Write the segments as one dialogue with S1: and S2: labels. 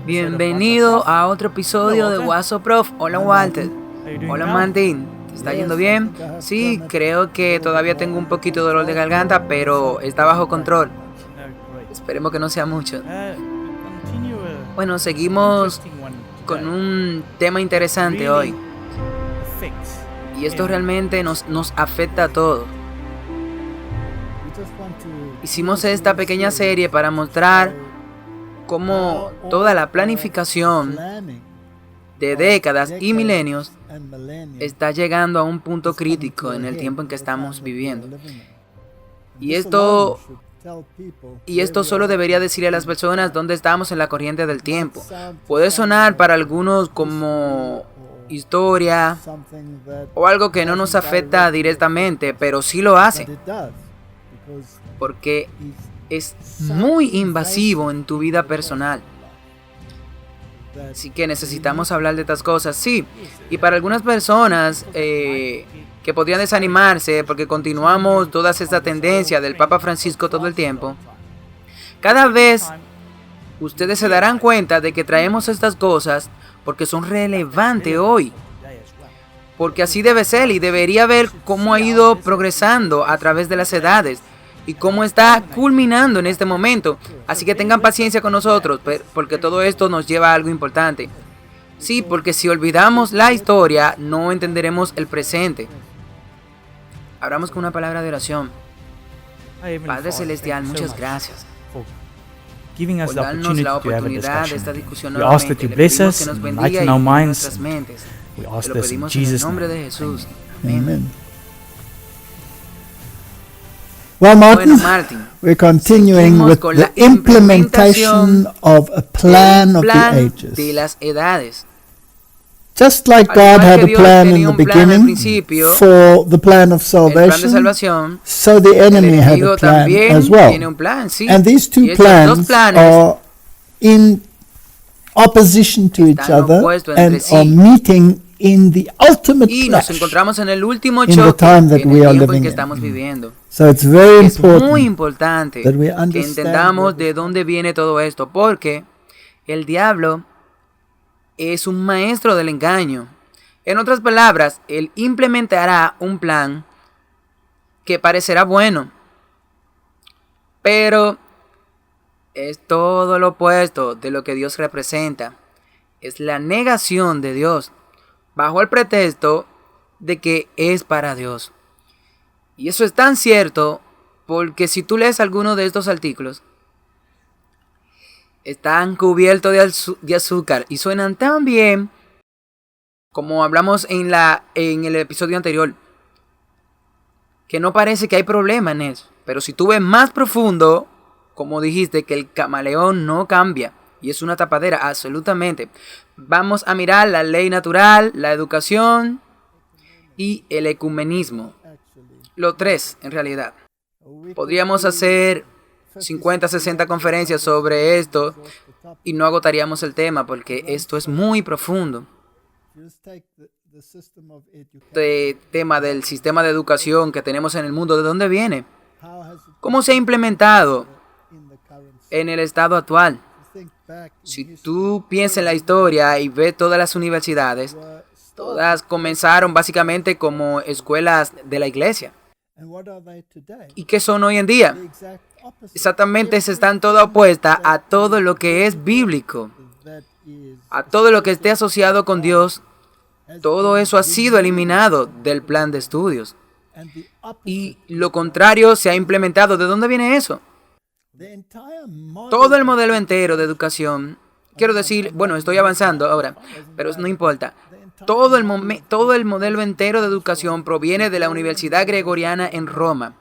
S1: Bienvenido a otro episodio de Waso Prof. Hola Walter. Hola Martín. ¿Te está yendo bien? Sí, creo que todavía tengo un poquito de dolor de garganta, pero está bajo control. Esperemos que no sea mucho. Bueno, seguimos con un tema interesante hoy. Y esto realmente nos afecta a todos. Hicimos esta pequeña serie para mostrar cómo toda la planificación de décadas y milenios está llegando a un punto crítico en el tiempo en que estamos viviendo. Y esto solo debería decirle a las personas dónde estamos en la corriente del tiempo. Puede sonar para algunos como historia o algo que no nos afecta directamente, pero sí lo hace, porque es muy invasivo en tu vida personal. Así que necesitamos hablar de estas cosas, sí. Y para algunas personas que podrían desanimarse porque continuamos toda esta tendencia del Papa Francisco todo el tiempo, cada vez ustedes se darán cuenta de que traemos estas cosas porque son relevantes hoy. Porque así debe ser, y debería ver cómo ha ido progresando a través de las edades y cómo está culminando en este momento. Así que tengan paciencia con nosotros, porque todo esto nos lleva a algo importante. Sí, porque si olvidamos la historia, no entenderemos el presente. Abramos con una palabra de oración. Padre Celestial, muchas gracias por darnos la oportunidad de esta discusión nuevamente. Le pedimos que nos bendiga y ilumine nuestras mentes. Te lo pedimos en el nombre de Jesús. Amén.
S2: Well, Martin,
S1: Martin,
S2: we're continuing with the implementation of a plan of the ages.
S1: De las edades.
S2: Just like God had a plan in the beginning for the plan of salvation, so the enemy had a plan as well. And these two plans are in opposition to each other and are meeting in the ultimate clash in the time that we are living in. So it's very important that we understand
S1: que entendamos de dónde viene todo esto, porque el diablo es un maestro del engaño. En otras palabras, él implementará un plan que parecerá bueno, pero es todo lo opuesto de lo que Dios representa. Es la negación de Dios, bajo el pretexto de que es para Dios. Y eso es tan cierto porque si tú lees alguno de estos artículos, están cubiertos de azúcar y suenan tan bien como hablamos en el episodio anterior, que no parece que hay problema en eso. Pero si tú ves más profundo, como dijiste, que el camaleón no cambia y es una tapadera, absolutamente. Vamos a mirar la ley natural, la educación y el ecumenismo. Los tres, en realidad. Podríamos hacer 50, 60 conferencias sobre esto y no agotaríamos el tema porque esto es muy profundo. Este tema del sistema de educación que tenemos en el mundo, ¿de dónde viene? ¿Cómo se ha implementado en el estado actual? Si tú piensas en la historia y ves todas las universidades, todas comenzaron básicamente como escuelas de la iglesia. ¿Y qué son hoy en día? Exactamente, se están todas opuestas a todo lo que es bíblico, a todo lo que esté asociado con Dios. Todo eso ha sido eliminado del plan de estudios. Y lo contrario se ha implementado. ¿De dónde viene eso? Todo el modelo entero de educación, quiero decir, bueno, estoy avanzando ahora, pero no importa. Todo el modelo entero de educación proviene de la Universidad Gregoriana en Roma.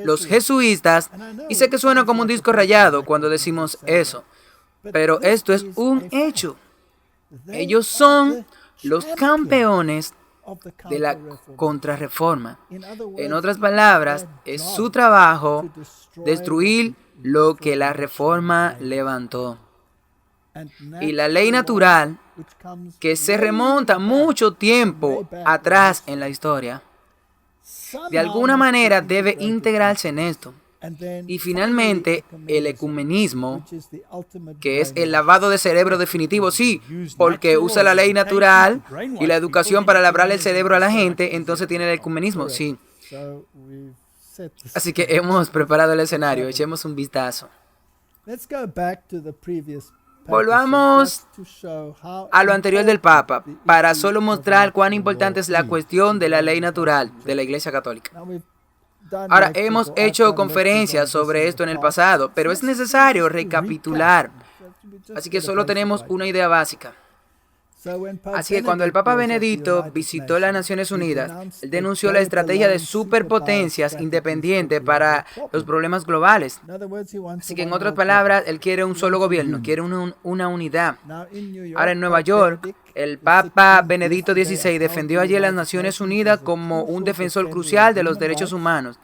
S1: Los jesuitas, y sé que suena como un disco rayado cuando decimos eso, pero esto es un hecho. Ellos son los campeones de la contrarreforma. En otras palabras, es su trabajo destruir lo que la reforma levantó. Y la ley natural, que se remonta mucho tiempo atrás en la historia, de alguna manera debe integrarse en esto. Y finalmente, el ecumenismo, que es el lavado de cerebro definitivo, sí, porque usa la ley natural y la educación para lavar el cerebro a la gente, entonces tiene el ecumenismo, sí. Así que hemos preparado el escenario, echemos un vistazo. Volvamos a lo anterior del Papa, para solo mostrar cuán importante es la cuestión de la ley natural de la Iglesia Católica. Ahora, hemos hecho conferencias sobre esto en el pasado, pero es necesario recapitular. Así que solo tenemos una idea básica. Así que cuando el Papa Benedicto visitó las Naciones Unidas, él denunció la estrategia de superpotencias independientes para los problemas globales. Así que en otras palabras, él quiere un solo gobierno, quiere una unidad. Ahora en Nueva York, el Papa Benedicto XVI defendió allí a las Naciones Unidas como un defensor crucial de los derechos humanos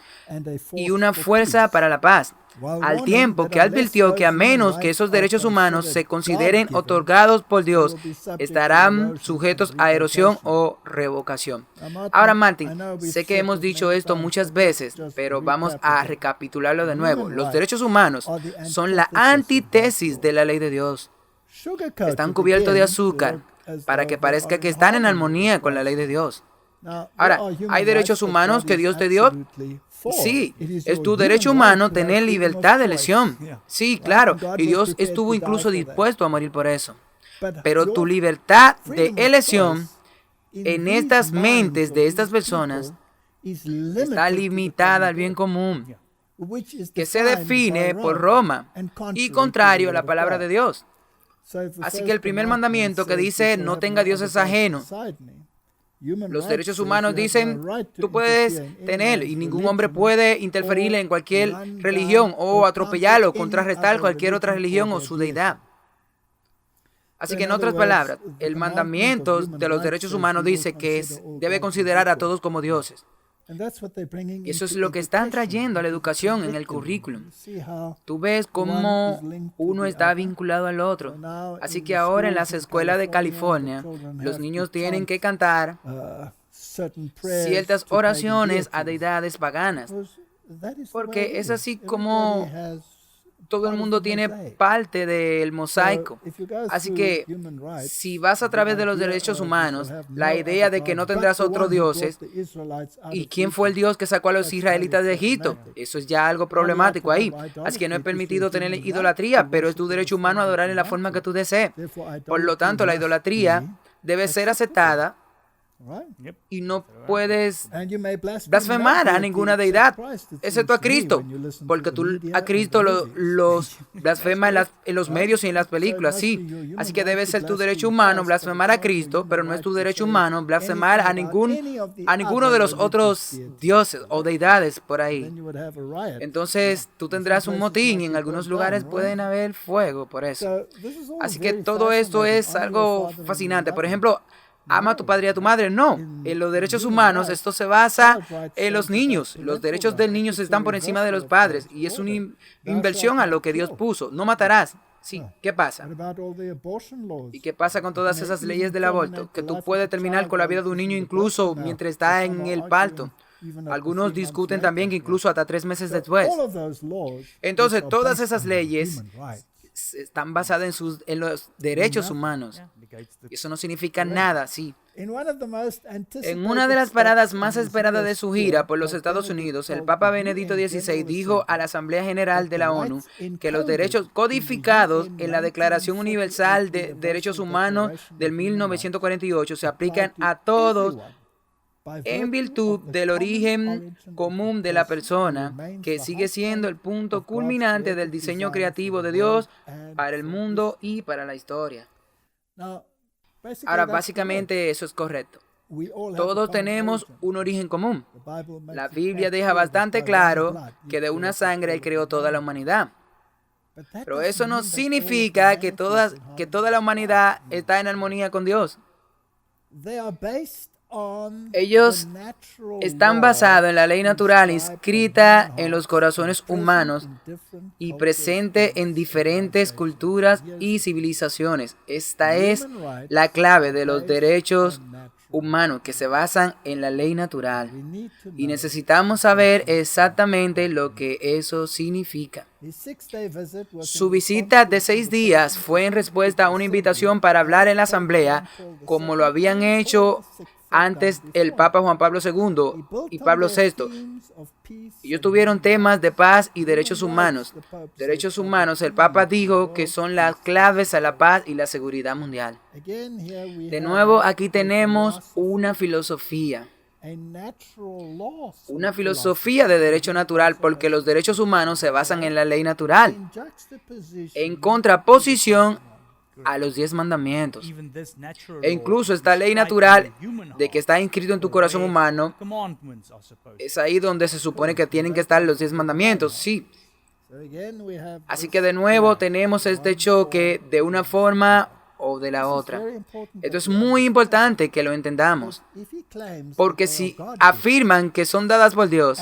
S1: y una fuerza para la paz, al tiempo que advirtió que a menos que esos derechos humanos se consideren otorgados por Dios, estarán sujetos a erosión o revocación. Ahora, Martin, sé que hemos dicho esto muchas veces, pero vamos a recapitularlo de nuevo. Los derechos humanos son la antítesis de la ley de Dios. Están cubiertos de azúcar para que parezca que están en armonía con la ley de Dios. Ahora, ¿hay derechos humanos que Dios te dio? Sí, es tu derecho humano tener libertad de elección. Sí, claro, y Dios estuvo incluso dispuesto a morir por eso. Pero tu libertad de elección en estas mentes de estas personas está limitada al bien común, que se define por Roma y contrario a la palabra de Dios. Así que el primer mandamiento que dice no tenga dioses ajenos, los derechos humanos dicen, tú puedes tener y ningún hombre puede interferir en cualquier religión o atropellarlo o contrarrestar cualquier otra religión o su deidad. Así que en otras palabras, el mandamiento de los derechos humanos dice que debe considerar a todos como dioses. Eso es lo que están trayendo a la educación en el currículum. Tú ves cómo uno está vinculado al otro. Así que ahora en las escuelas de California, los niños tienen que cantar ciertas oraciones a deidades paganas. Porque es así como todo el mundo tiene parte del mosaico. Así que si vas a través de los derechos humanos, la idea de que no tendrás otros dioses, ¿y quién fue el Dios que sacó a los israelitas de Egipto? Eso es ya algo problemático ahí. Así que no es permitido tener idolatría, pero es tu derecho humano adorar en la forma que tú desees. Por lo tanto, la idolatría debe ser aceptada y no puedes blasfemar a ninguna deidad, excepto a Cristo, porque tú a Cristo los blasfemas en los medios y en las películas, sí. Así que debe ser tu derecho humano blasfemar a Cristo, pero no es tu derecho humano blasfemar a ninguno de los otros dioses o deidades por ahí. Entonces tú tendrás un motín y en algunos lugares pueden haber fuego por eso. Así que todo esto es algo fascinante. Por ejemplo, ama a tu padre y a tu madre. No, en los derechos humanos esto se basa en los niños. Los derechos del niño están por encima de los padres y es una inversión a lo que Dios puso. No matarás. Sí, ¿qué pasa? ¿Y qué pasa con todas esas leyes del aborto? Que tú puedes terminar con la vida de un niño incluso mientras está en el parto. Algunos discuten también que incluso hasta 3 meses después. Entonces, todas esas leyes están basadas en los derechos humanos. Eso no significa nada, sí. En una de las paradas más esperadas de su gira por los Estados Unidos, el Papa Benedicto XVI dijo a la Asamblea General de la ONU que los derechos codificados en la Declaración Universal de Derechos Humanos del 1948 se aplican a todos en virtud del origen común de la persona, que sigue siendo el punto culminante del diseño creativo de Dios para el mundo y para la historia. Ahora, básicamente eso es correcto. Todos tenemos un origen común. La Biblia deja bastante claro que de una sangre Él creó toda la humanidad. Pero eso no significa que toda la humanidad está en armonía con Dios. Ellos están basados en la ley natural inscrita en los corazones humanos y presente en diferentes culturas y civilizaciones. Esta es la clave de los derechos humanos que se basan en la ley natural. Y necesitamos saber exactamente lo que eso significa. Su visita de 6 días fue en respuesta a una invitación para hablar en la asamblea, como lo habían hecho antes el Papa Juan Pablo II y Pablo VI. Ellos tuvieron temas de paz y derechos humanos. Derechos humanos, el Papa dijo que son las claves a la paz y la seguridad mundial. De nuevo, aquí tenemos una filosofía. Una filosofía de derecho natural, porque los derechos humanos se basan en la ley natural, en contraposición a los 10 mandamientos. E incluso esta ley natural de que está inscrito en tu corazón humano, es ahí donde se supone que tienen que estar los 10 mandamientos, sí. Así que de nuevo tenemos este choque de una forma o de la otra. Esto es muy importante que lo entendamos, porque si afirman que son dadas por Dios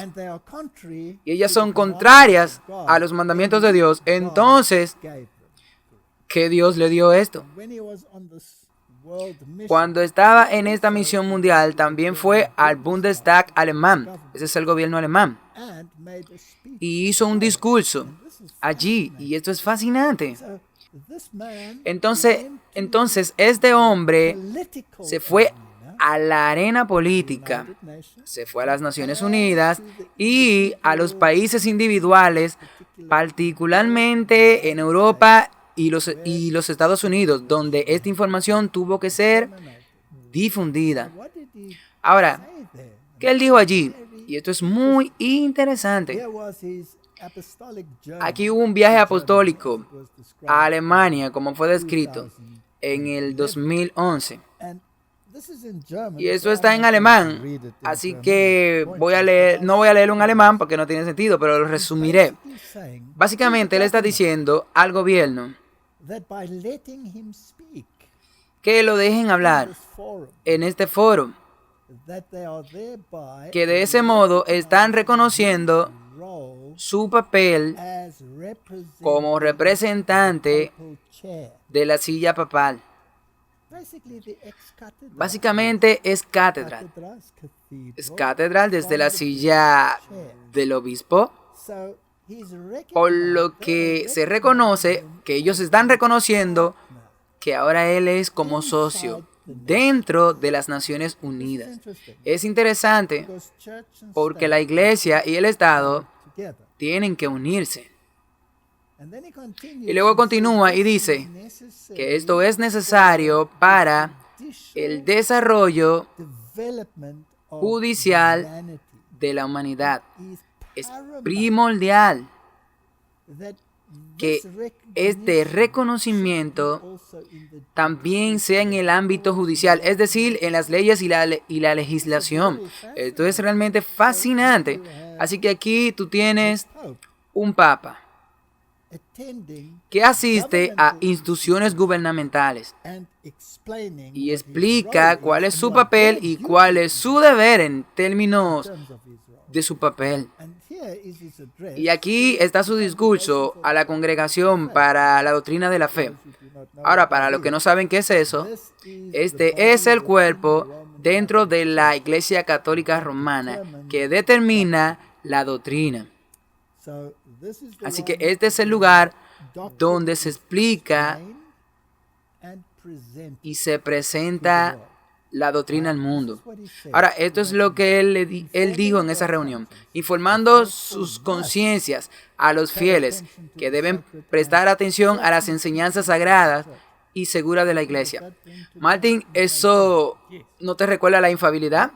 S1: y ellas son contrarias a los mandamientos de Dios, entonces ¿qué Dios le dio esto? Cuando estaba en esta misión mundial, también fue al Bundestag alemán, ese es el gobierno alemán, y hizo un discurso allí, y esto es fascinante. Entonces este hombre se fue a la arena política, se fue a las Naciones Unidas y a los países individuales, particularmente en Europa y los Estados Unidos, donde esta información tuvo que ser difundida. Ahora, ¿qué él dijo allí? Y esto es muy interesante. Aquí hubo un viaje apostólico a Alemania, como fue descrito, en el 2011. Y eso está en alemán, así que no voy a leerlo en alemán porque no tiene sentido, pero lo resumiré. Básicamente, él está diciendo al gobierno que lo dejen hablar en este foro, que de ese modo están reconociendo su papel como representante de la silla papal. Básicamente es cátedra. Es cátedra desde la silla del obispo, por lo que se reconoce que ellos están reconociendo que ahora él es como socio dentro de las Naciones Unidas. Es interesante porque la iglesia y el Estado tienen que unirse. Y luego continúa y dice que esto es necesario para el desarrollo judicial de la humanidad. Es primordial que este reconocimiento también sea en el ámbito judicial, es decir, en las leyes y la legislación. Esto es realmente fascinante. Así que aquí tú tienes un papa que asiste a instituciones gubernamentales y explica cuál es su papel y cuál es su deber en términos de su papel. Y aquí está su discurso a la congregación para la doctrina de la fe. Ahora, para los que no saben qué es eso, este es el cuerpo dentro de la Iglesia Católica Romana que determina la doctrina. Así que este es el lugar donde se explica y se presenta la doctrina al mundo. Ahora, esto es lo que él dijo en esa reunión, informando sus conciencias a los fieles que deben prestar atención a las enseñanzas sagradas y seguras de la iglesia. Martín, ¿eso no te recuerda la infalibilidad?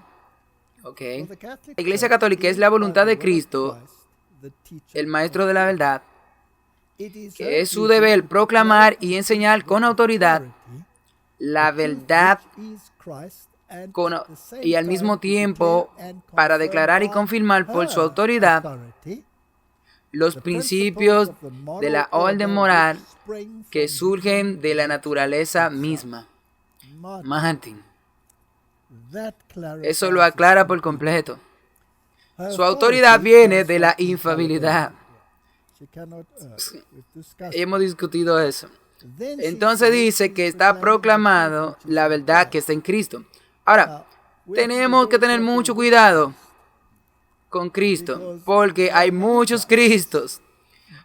S1: Okay. La Iglesia Católica es la voluntad de Cristo, el Maestro de la verdad, que es su deber proclamar y enseñar con autoridad la verdad y al mismo tiempo para declarar y confirmar por su autoridad los principios de la orden moral que surgen de la naturaleza misma. Martín, eso lo aclara por completo. Su autoridad viene de la infalibilidad. Hemos discutido eso. Entonces dice que está proclamado la verdad que está en Cristo. Ahora, tenemos que tener mucho cuidado con Cristo, porque hay muchos Cristos,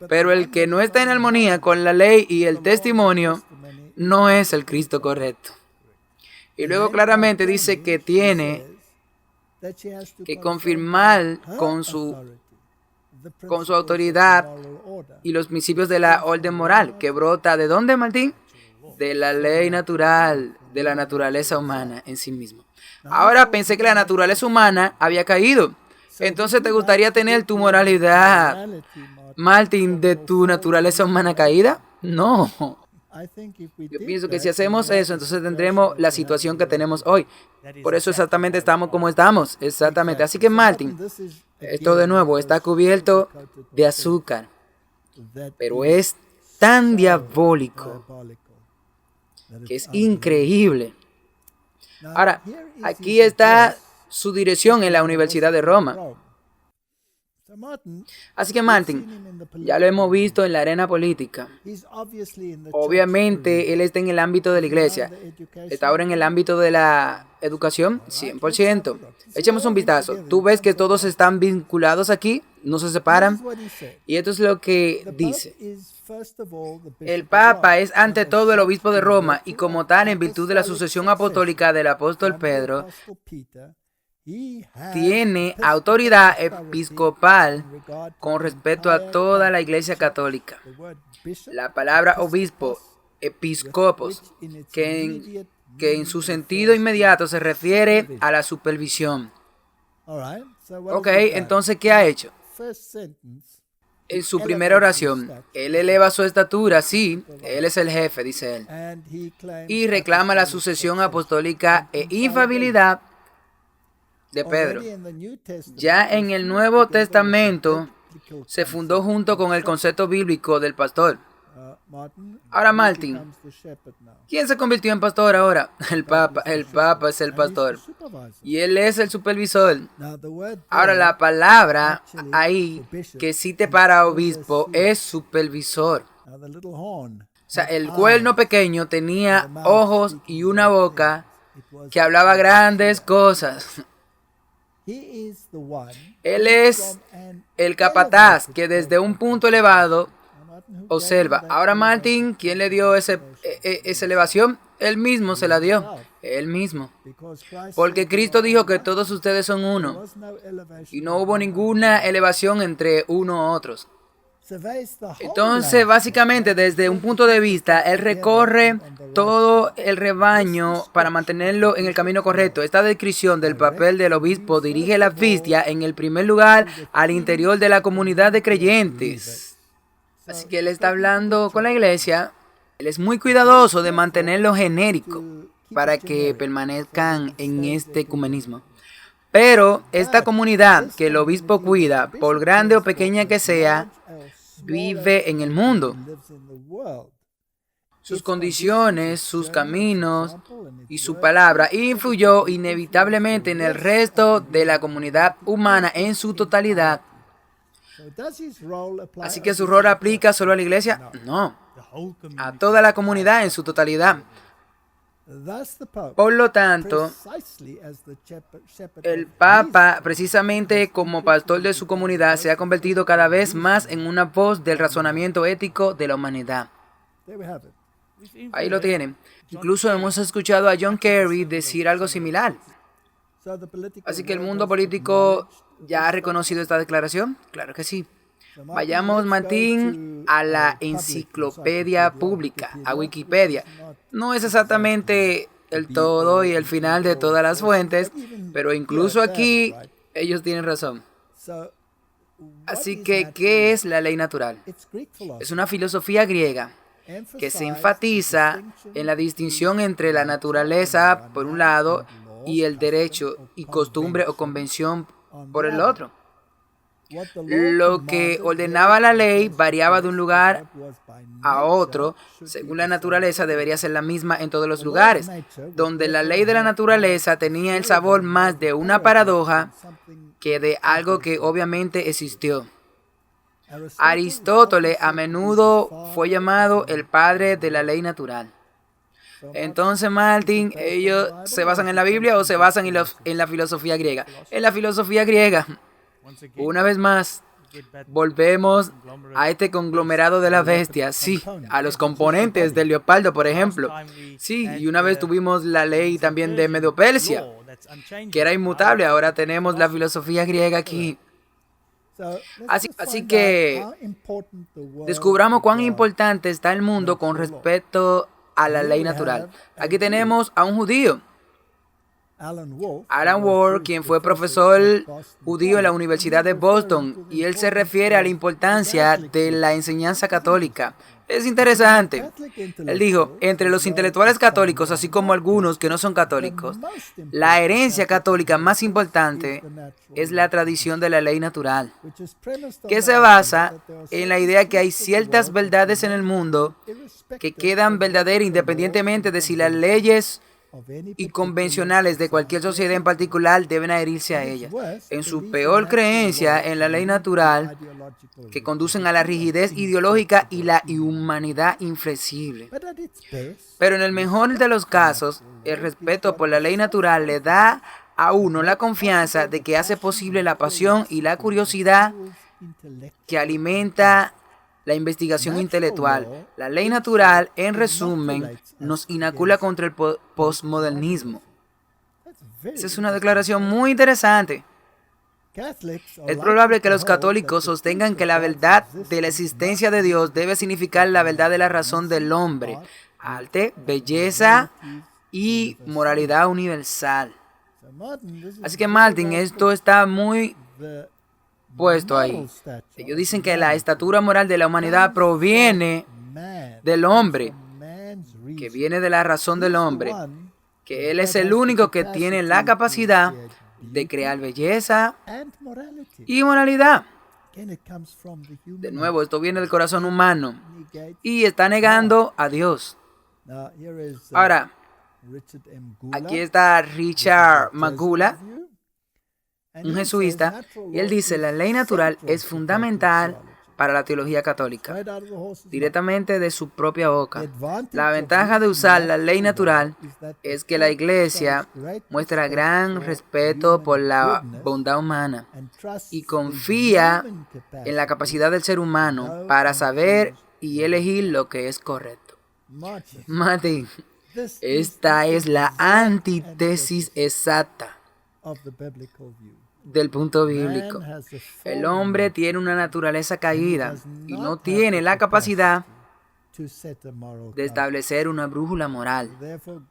S1: pero el que no está en armonía con la ley y el testimonio no es el Cristo correcto. Y luego claramente dice que tiene que confirmar con su autoridad y los principios de la orden moral, que brota ¿de dónde, Martín? De la ley natural, de la naturaleza humana en sí mismo. Ahora pensé que la naturaleza humana había caído. Entonces, ¿te gustaría tener tu moralidad, Martín, de tu naturaleza humana caída? No. Yo pienso que si hacemos eso, entonces tendremos la situación que tenemos hoy. Por eso exactamente estamos como estamos. Exactamente. Así que, Martín, esto de nuevo está cubierto de azúcar, pero es tan diabólico que es increíble. Ahora, aquí está su dirección en la Universidad de Roma. Así que Martín, ya lo hemos visto en la arena política. Obviamente, él está en el ámbito de la iglesia. Está ahora en el ámbito de la educación, 100%. Echemos un vistazo. Tú ves que todos están vinculados aquí, no se separan. Y esto es lo que dice. El Papa es ante todo el obispo de Roma y como tal, en virtud de la sucesión apostólica del apóstol Pedro, tiene autoridad episcopal con respecto a toda la Iglesia Católica. La palabra obispo, episcopos, que en su sentido inmediato se refiere a la supervisión. Ok, entonces, ¿qué ha hecho? En su primera oración, él eleva su estatura, sí, él es el jefe, dice él, y reclama la sucesión apostólica e infalibilidad de Pedro. Ya en el Nuevo Testamento se fundó junto con el concepto bíblico del pastor. Ahora, Martín, ¿quién se convirtió en pastor ahora? El Papa. El Papa es el pastor y él es el supervisor. Ahora, la palabra ahí que cite para obispo es supervisor. O sea, el cuerno pequeño tenía ojos y una boca que hablaba grandes cosas. Él es el capataz que desde un punto elevado observa. Ahora, Martín, ¿quién le dio esa elevación? Él mismo se la dio. Él mismo. Porque Cristo dijo que todos ustedes son uno. Y no hubo ninguna elevación entre uno u otros. Entonces, básicamente, desde un punto de vista, él recorre todo el rebaño para mantenerlo en el camino correcto. Esta descripción del papel del obispo dirige la vistia, en el primer lugar, al interior de la comunidad de creyentes. Así que él está hablando con la iglesia. Él es muy cuidadoso de mantenerlo genérico para que permanezcan en este ecumenismo. Pero esta comunidad que el obispo cuida, por grande o pequeña que sea, vive en el mundo. Sus condiciones, sus caminos y su palabra influyó inevitablemente en el resto de la comunidad humana en su totalidad. Así que su rol aplica solo a la iglesia, no, a toda la comunidad en su totalidad. Por lo tanto, el Papa, precisamente como pastor de su comunidad, se ha convertido cada vez más en una voz del razonamiento ético de la humanidad. Ahí lo tienen. Incluso hemos escuchado a John Kerry decir algo similar. Así que el mundo político ya ha reconocido esta declaración. Claro que sí. Vayamos, Martín, a la enciclopedia pública, a Wikipedia. No es exactamente el todo y el final de todas las fuentes, pero incluso aquí ellos tienen razón. Así que, ¿qué es la ley natural? Es una filosofía griega que se enfatiza en la distinción entre la naturaleza, por un lado, y el derecho y costumbre o convención por el otro. Lo que ordenaba la ley variaba de un lugar a otro. Según la naturaleza, debería ser la misma en todos los lugares. Donde la ley de la naturaleza tenía el sabor más de una paradoja que de algo que obviamente existió. Aristóteles a menudo fue llamado el padre de la ley natural. Entonces, Martin, ellos se basan en la Biblia o se basan en la filosofía griega. En la filosofía griega. Una vez más, volvemos a este conglomerado de la bestia, sí, a los componentes del leopardo, por ejemplo. Sí, y una vez tuvimos la ley también de Medo-Persia, que era inmutable. Ahora tenemos la filosofía griega aquí. Así que descubramos cuán importante está el mundo con respecto a la ley natural. Aquí tenemos a un judío, Alan Ward, quien fue profesor judío en la Universidad de Boston, y él se refiere a la importancia de la enseñanza católica. Es interesante. Él dijo, entre los intelectuales católicos, así como algunos que no son católicos, la herencia católica más importante es la tradición de la ley natural, que se basa en la idea que hay ciertas verdades en el mundo que quedan verdaderas independientemente de si las leyes y convencionales de cualquier sociedad en particular deben adherirse a ellas. En su peor creencia en la ley natural, que conducen a la rigidez ideológica y la inhumanidad inflexible. Pero en el mejor de los casos, el respeto por la ley natural le da a uno la confianza de que hace posible la pasión y la curiosidad que alimenta la investigación intelectual. La ley natural, en resumen, nos inocula contra el posmodernismo. Esa es una declaración muy interesante. Es probable que los católicos sostengan que la verdad de la existencia de Dios debe significar la verdad de la razón del hombre, arte, belleza y moralidad universal. Así que, Martin, esto está muy puesto ahí. Ellos dicen que la estatura moral de la humanidad proviene del hombre, que viene de la razón del hombre, que él es el único que tiene la capacidad de crear belleza y moralidad. De nuevo, esto viene del corazón humano y está negando a Dios. Ahora, aquí está Richard Magula, un jesuita, y él dice, la ley natural es fundamental para la teología católica, directamente de su propia boca. La ventaja de usar la ley natural es que la Iglesia muestra gran respeto por la bondad humana y confía en la capacidad del ser humano para saber y elegir lo que es correcto. Martin, esta es la antítesis exacta del punto bíblico. El hombre tiene una naturaleza caída y no tiene la capacidad de establecer una brújula moral.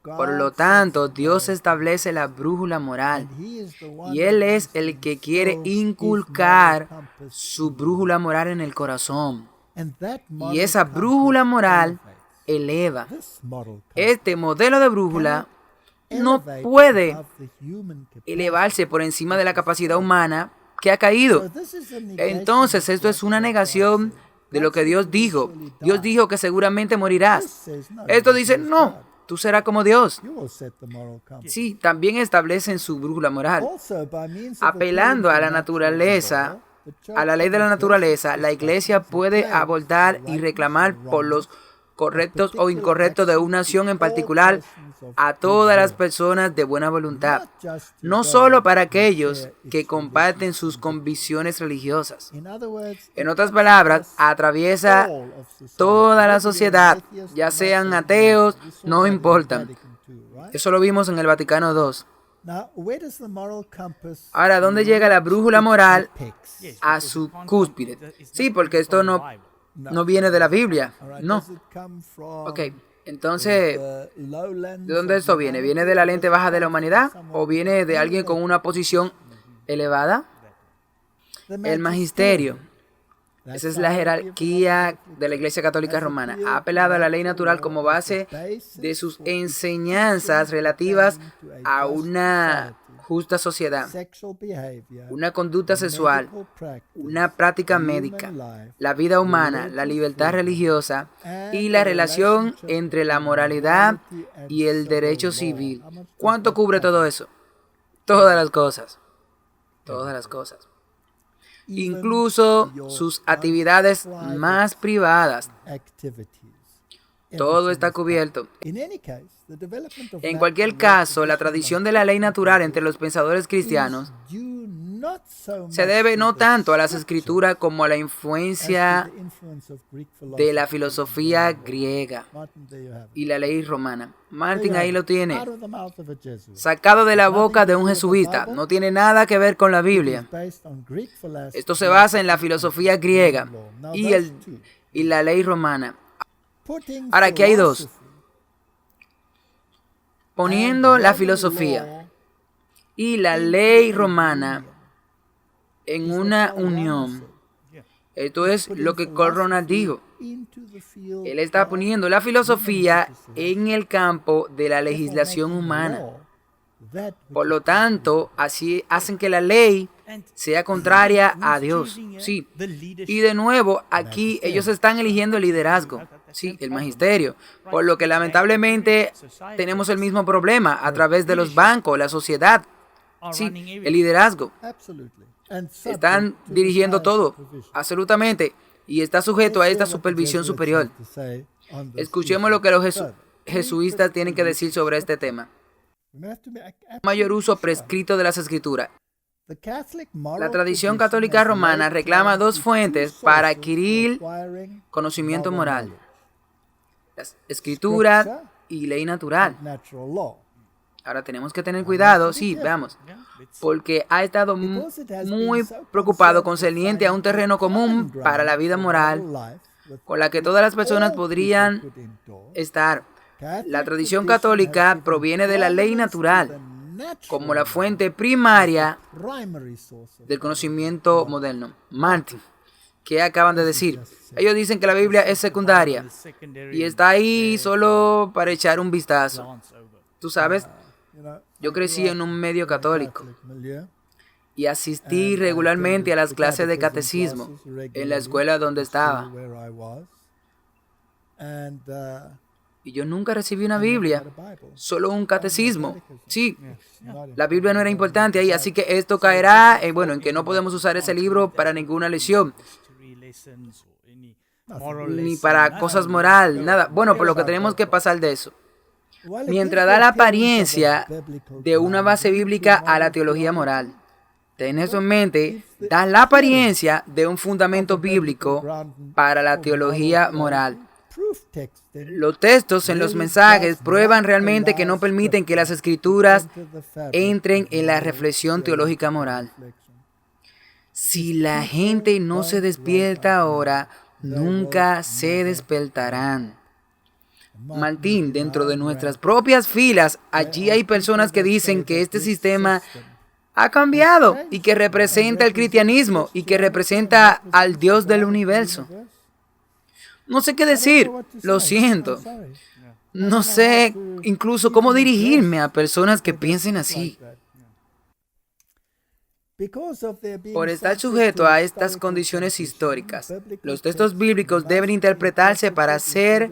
S1: Por lo tanto, Dios establece la brújula moral y Él es el que quiere inculcar su brújula moral en el corazón. Y esa brújula moral eleva. Este modelo de brújula no puede elevarse por encima de la capacidad humana que ha caído. Entonces, esto es una negación de lo que Dios dijo. Dios dijo que seguramente morirás. Esto dice, no, tú serás como Dios. Sí, también establecen su brújula moral. Apelando a la naturaleza, a la ley de la naturaleza, la Iglesia puede abordar y reclamar por los correctos o incorrectos de una nación en particular a todas las personas de buena voluntad, no solo para aquellos que comparten sus convicciones religiosas. En otras palabras, atraviesa toda la sociedad, ya sean ateos, no importan. Eso lo vimos en el Vaticano II. Ahora, ¿dónde llega la brújula moral a su cúspide? Sí, porque esto no viene de la Biblia, no. Ok, entonces, ¿de dónde esto viene? ¿Viene de la lente baja de la humanidad o viene de alguien con una posición elevada? El magisterio, esa es la jerarquía de la Iglesia Católica Romana, ha apelado a la ley natural como base de sus enseñanzas relativas a una justa sociedad, una conducta sexual, una práctica médica, la vida humana, la libertad religiosa y la relación entre la moralidad y el derecho civil. ¿Cuánto cubre todo eso? Todas las cosas. Todas las cosas. Incluso sus actividades más privadas. Todo está cubierto. En cualquier caso, la tradición de la ley natural entre los pensadores cristianos se debe no tanto a las escrituras como a la influencia de la filosofía griega y la ley romana. Martin ahí lo tiene, sacado de la boca de un jesuita. No tiene nada que ver con la Biblia. Esto se basa en la filosofía griega y la ley romana. Ahora, aquí hay dos. Poniendo la filosofía y la ley romana en una unión. Esto es lo que Cole Ronald dijo. Él está poniendo la filosofía en el campo de la legislación humana. Por lo tanto, así hacen que la ley sea contraria a Dios. Sí. Y de nuevo, aquí ellos están eligiendo el liderazgo. Sí, el magisterio. Por lo que lamentablemente tenemos el mismo problema a través de los bancos, la sociedad. Sí, el liderazgo. Están dirigiendo todo, absolutamente, y está sujeto a esta supervisión superior. Escuchemos lo que los jesuitas tienen que decir sobre este tema. Mayor uso prescrito de las escrituras. La tradición católica romana reclama dos fuentes para adquirir conocimiento moral: las escrituras y ley natural. Ahora tenemos que tener cuidado, sí, veamos, porque ha estado muy preocupado concerniente a un terreno común para la vida moral con la que todas las personas podrían estar. La tradición católica proviene de la ley natural como la fuente primaria del conocimiento moderno. Martin, ¿qué acaban de decir? Ellos dicen que la Biblia es secundaria y está ahí solo para echar un vistazo. Tú sabes, yo crecí en un medio católico y asistí regularmente a las clases de catecismo en la escuela donde estaba. Y yo nunca recibí una Biblia, solo un catecismo. Sí, la Biblia no era importante ahí, así que esto caerá en que no podemos usar ese libro para ninguna lección, ni para cosas morales, nada. Bueno, por lo que tenemos que pasar de eso. Mientras da la apariencia de una base bíblica a la teología moral, ten eso en mente, da la apariencia de un fundamento bíblico para la teología moral. Los textos en los mensajes prueban realmente que no permiten que las escrituras entren en la reflexión teológica moral. Si la gente no se despierta ahora, nunca se despertarán. Martín, dentro de nuestras propias filas, allí hay personas que dicen que este sistema ha cambiado y que representa el cristianismo y que representa al Dios del universo. No sé qué decir, lo siento. No sé incluso cómo dirigirme a personas que piensen así. Por estar sujeto a estas condiciones históricas, los textos bíblicos deben interpretarse para ser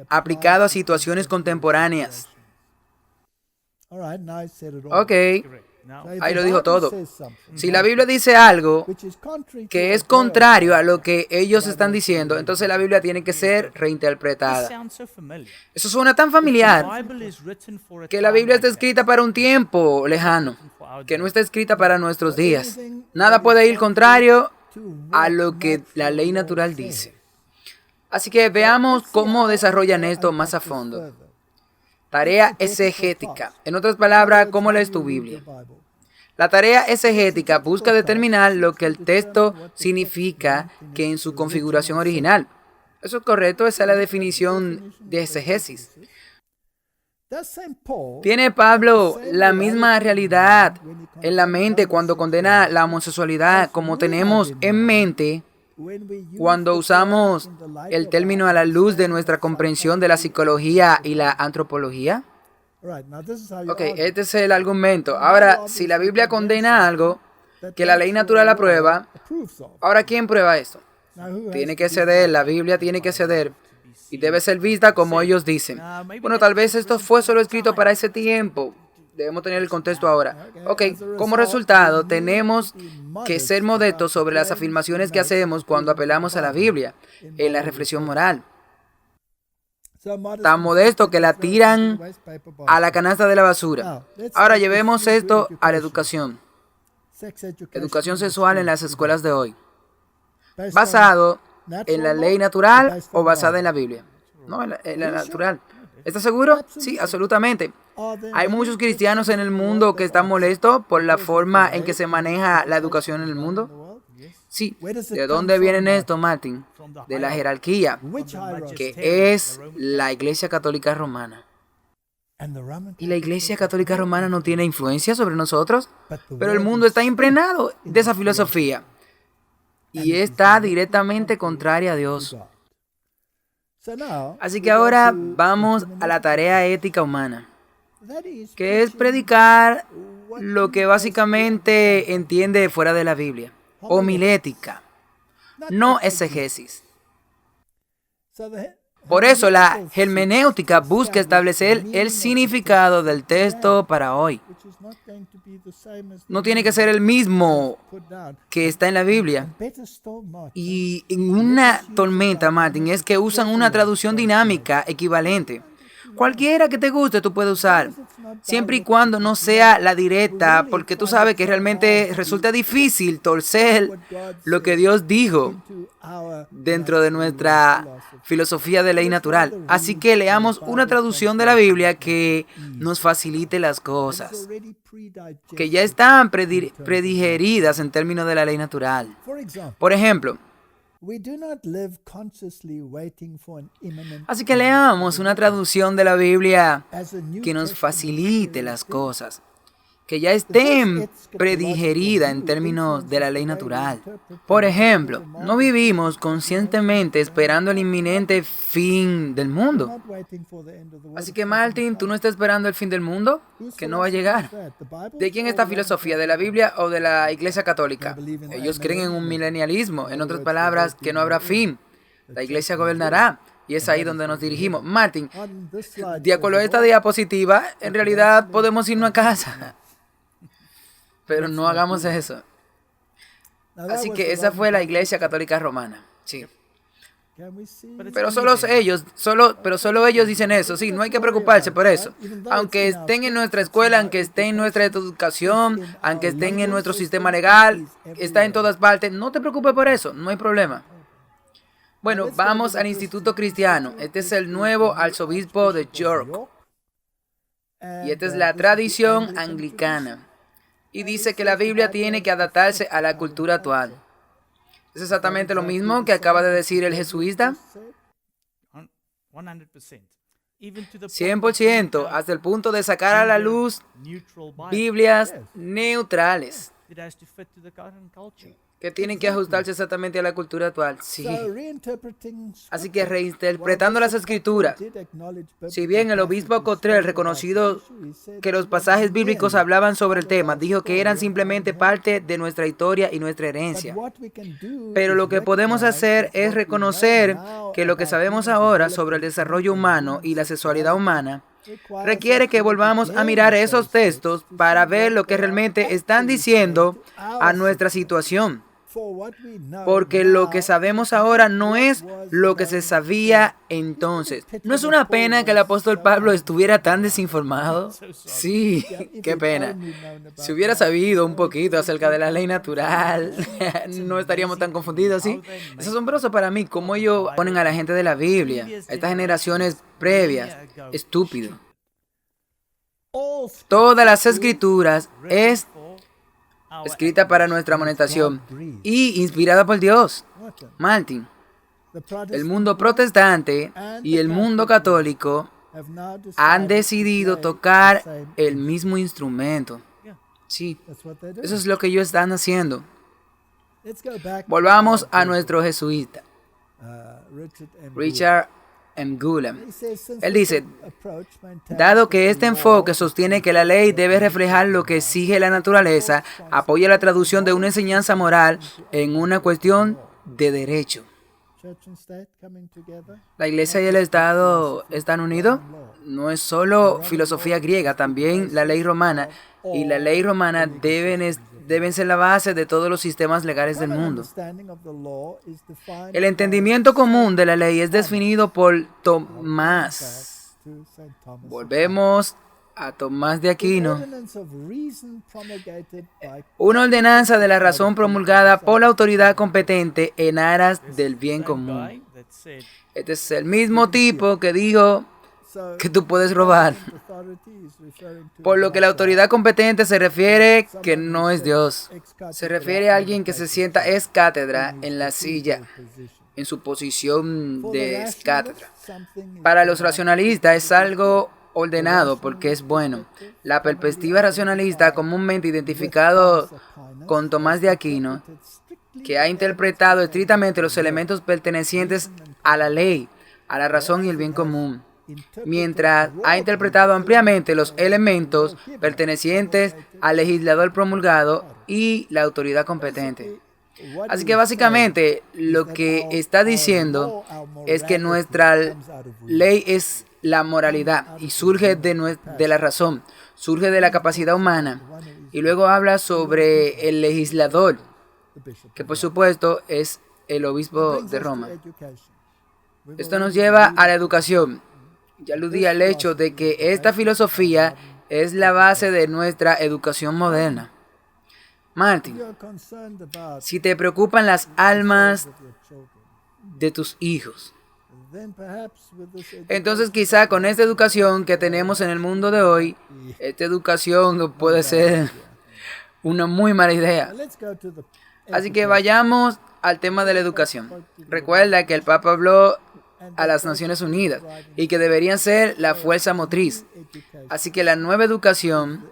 S1: aplicados a situaciones contemporáneas. Ok, ahí lo dijo todo. Si la Biblia dice algo que es contrario a lo que ellos están diciendo, entonces la Biblia tiene que ser reinterpretada. Eso suena tan familiar, que la Biblia está escrita para un tiempo lejano, que no está escrita para nuestros días. Nada puede ir contrario a lo que la ley natural dice. Así que veamos cómo desarrollan esto más a fondo. Tarea exegética. En otras palabras, ¿cómo lees tu Biblia? La tarea exegética busca determinar lo que el texto significa que en su configuración original. Eso es correcto, esa es la definición de exegesis. ¿Tiene Pablo la misma realidad en la mente cuando condena la homosexualidad como tenemos en mente cuando usamos el término a la luz de nuestra comprensión de la psicología y la antropología? Ok, este es el argumento. Ahora, si la Biblia condena algo que la ley natural aprueba, ahora ¿quién prueba esto? Tiene que ceder, la Biblia tiene que ceder y debe ser vista como ellos dicen. Bueno, tal vez esto fue solo escrito para ese tiempo. Debemos tener el contexto ahora. Ok, como resultado, tenemos que ser modestos sobre las afirmaciones que hacemos cuando apelamos a la Biblia en la reflexión moral. tan modesto que la tiran a la canasta de la basura. Ahora llevemos esto a la educación. Educación sexual en las escuelas de hoy. ¿Basado en la ley natural o basada en la Biblia? No, en la natural. ¿Estás seguro? Sí, absolutamente. Hay muchos cristianos en el mundo que están molestos por la forma en que se maneja la educación en el mundo. Sí. ¿De dónde viene esto, Martin? De la jerarquía, que es la Iglesia Católica Romana. ¿Y la Iglesia Católica Romana no tiene influencia sobre nosotros? Pero el mundo está impregnado de esa filosofía y está directamente contraria a Dios. Así que ahora vamos a la tarea ética humana, que es predicar lo que básicamente entiende fuera de la Biblia. Homilética, no exegesis. Por eso la hermenéutica busca establecer el significado del texto para hoy. No tiene que ser el mismo que está en la Biblia. Y en una tormenta, Martin, es que usan una traducción dinámica equivalente. Cualquiera que te guste tú puedes usar, siempre y cuando no sea la directa, porque tú sabes que realmente resulta difícil torcer lo que Dios dijo dentro de nuestra filosofía de ley natural. Así que leamos una traducción de la Biblia que nos facilite las cosas, que ya están predigeridas en términos de la ley natural. Por ejemplo, así que leamos una traducción de la Biblia que nos facilite las cosas, que ya estén predigeridas en términos de la ley natural. Por ejemplo, no vivimos conscientemente esperando el inminente fin del mundo. Así que, Martin, ¿tú no estás esperando el fin del mundo? Que no va a llegar. ¿De quién es esta filosofía? ¿De la Biblia o de la Iglesia Católica? Ellos creen en un milenialismo, en otras palabras, que no habrá fin. La Iglesia gobernará. Y es ahí donde nos dirigimos. Martin, de acuerdo a esta diapositiva, en realidad podemos irnos a casa. Pero no hagamos eso. Así que esa fue la Iglesia Católica Romana. Sí. Pero solo ellos dicen eso. Sí, no hay que preocuparse por eso. Aunque estén en nuestra escuela, aunque estén en nuestra educación, aunque estén en nuestro sistema legal, está en todas partes, no te preocupes por eso, no hay problema. Bueno, vamos al Instituto Cristiano. Este es el nuevo arzobispo de York. Y esta es la tradición anglicana. Y dice que la Biblia tiene que adaptarse a la cultura actual. ¿Es exactamente lo mismo que acaba de decir el jesuita? 100%, hasta el punto de sacar a la luz Biblias neutrales, que tienen que ajustarse exactamente a la cultura actual. Sí. Así que reinterpretando las escrituras, si bien el obispo Cottrell, reconocido que los pasajes bíblicos hablaban sobre el tema, dijo que eran simplemente parte de nuestra historia y nuestra herencia. Pero lo que podemos hacer es reconocer que lo que sabemos ahora sobre el desarrollo humano y la sexualidad humana requiere que volvamos a mirar esos textos para ver lo que realmente están diciendo a nuestra situación. Porque lo que sabemos ahora no es lo que se sabía entonces. ¿No es una pena que el apóstol Pablo estuviera tan desinformado? Sí, qué pena. Si hubiera sabido un poquito acerca de la ley natural, no estaríamos tan confundidos, ¿sí? Es asombroso para mí cómo ellos ponen a la gente de la Biblia, a estas generaciones previas, estúpido. Todas las escrituras es escrita para nuestra amonestación y inspirada por Dios. Martin, el mundo protestante y el mundo católico han decidido tocar el mismo instrumento. Sí, eso es lo que ellos están haciendo. Volvamos a nuestro jesuita, Richard M. Gulam. Él dice, dado que este enfoque sostiene que la ley debe reflejar lo que exige la naturaleza, apoya la traducción de una enseñanza moral en una cuestión de derecho. ¿La Iglesia y el Estado están unidos? No es solo filosofía griega, también la ley romana. Y la ley romana deben deben ser la base de todos los sistemas legales del mundo. El entendimiento común de la ley es definido por Tomás. Volvemos a Tomás de Aquino. Una ordenanza de la razón promulgada por la autoridad competente en aras del bien común. Este es el mismo tipo que dijo que tú puedes robar. Por lo que la autoridad competente se refiere que no es Dios. Se refiere a alguien que se sienta ex cátedra en la silla, en su posición de ex cátedra. Para los racionalistas es algo ordenado porque es bueno. La perspectiva racionalista, comúnmente identificado con Tomás de Aquino, que ha interpretado estrictamente los elementos pertenecientes a la ley, a la razón y el bien común, mientras ha interpretado ampliamente los elementos pertenecientes al legislador promulgado y la autoridad competente. Así que básicamente lo que está diciendo es que nuestra ley es la moralidad y surge de la razón, surge de la capacidad humana, y luego habla sobre el legislador, que por supuesto es el obispo de Roma. Esto nos lleva a la educación. Ya aludí al hecho de que esta filosofía es la base de nuestra educación moderna. Martin, si te preocupan las almas de tus hijos, entonces quizá con esta educación que tenemos en el mundo de hoy, esta educación puede ser una muy mala idea. Así que vayamos al tema de la educación. Recuerda que el Papa habló a las Naciones Unidas y que deberían ser la fuerza motriz. Así que la nueva educación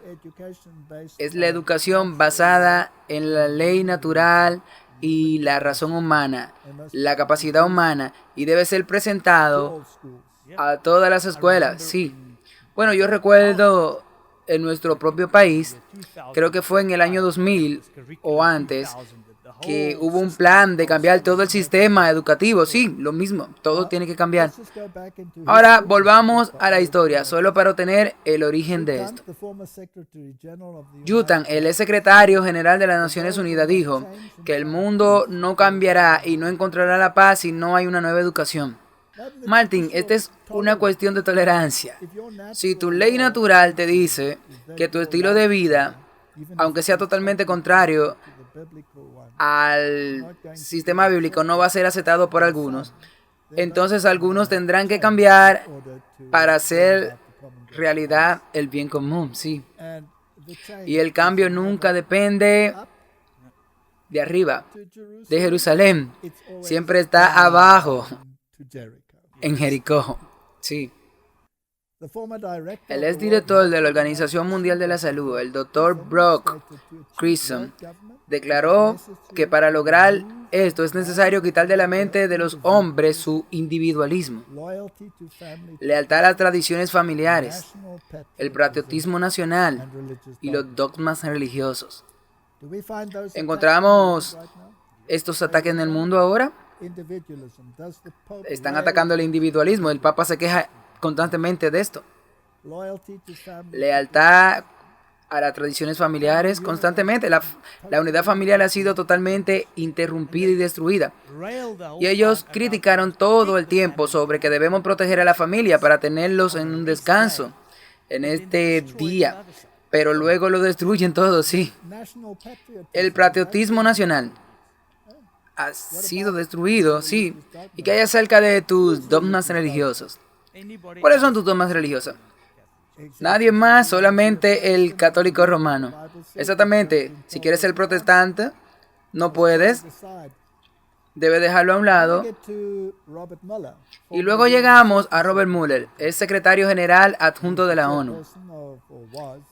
S1: es la educación basada en la ley natural y la razón humana, la capacidad humana, y debe ser presentado a todas las escuelas. Sí. Bueno, yo recuerdo en nuestro propio país, creo que fue en el año 2000 o antes, que hubo un plan de cambiar todo el sistema educativo. Sí, lo mismo, todo tiene que cambiar. Ahora volvamos a la historia, solo para obtener el origen de esto. Yutan, el ex secretario general de las Naciones Unidas, dijo que el mundo no cambiará y no encontrará la paz si no hay una nueva educación. Martin, esta es una cuestión de tolerancia. Si tu ley natural te dice que tu estilo de vida, aunque sea totalmente contrario al sistema bíblico, no va a ser aceptado por algunos, entonces algunos tendrán que cambiar para hacer realidad el bien común, sí. Y el cambio nunca depende de arriba, de Jerusalén, siempre está abajo, en Jericó, sí. El exdirector de la Organización Mundial de la Salud, el Dr. Brock Chisholm, declaró que para lograr esto es necesario quitar de la mente de los hombres su individualismo, lealtad a las tradiciones familiares, el patriotismo nacional y los dogmas religiosos. ¿Encontramos estos ataques en el mundo ahora? Están atacando el individualismo. El Papa se queja constantemente de esto. Lealtad a las tradiciones familiares constantemente. La unidad familiar ha sido totalmente interrumpida y destruida. Y ellos criticaron todo el tiempo sobre que debemos proteger a la familia para tenerlos en un descanso en este día. Pero luego lo destruyen todo, sí. El patriotismo nacional ha sido destruido, sí. ¿Y qué hay acerca de tus dogmas religiosos? ¿Cuáles son tus dogmas religiosos? Nadie más, solamente el católico romano. Exactamente. Si quieres ser protestante, no puedes. Debes dejarlo a un lado. Y luego llegamos a Robert Mueller, el secretario general adjunto de la ONU.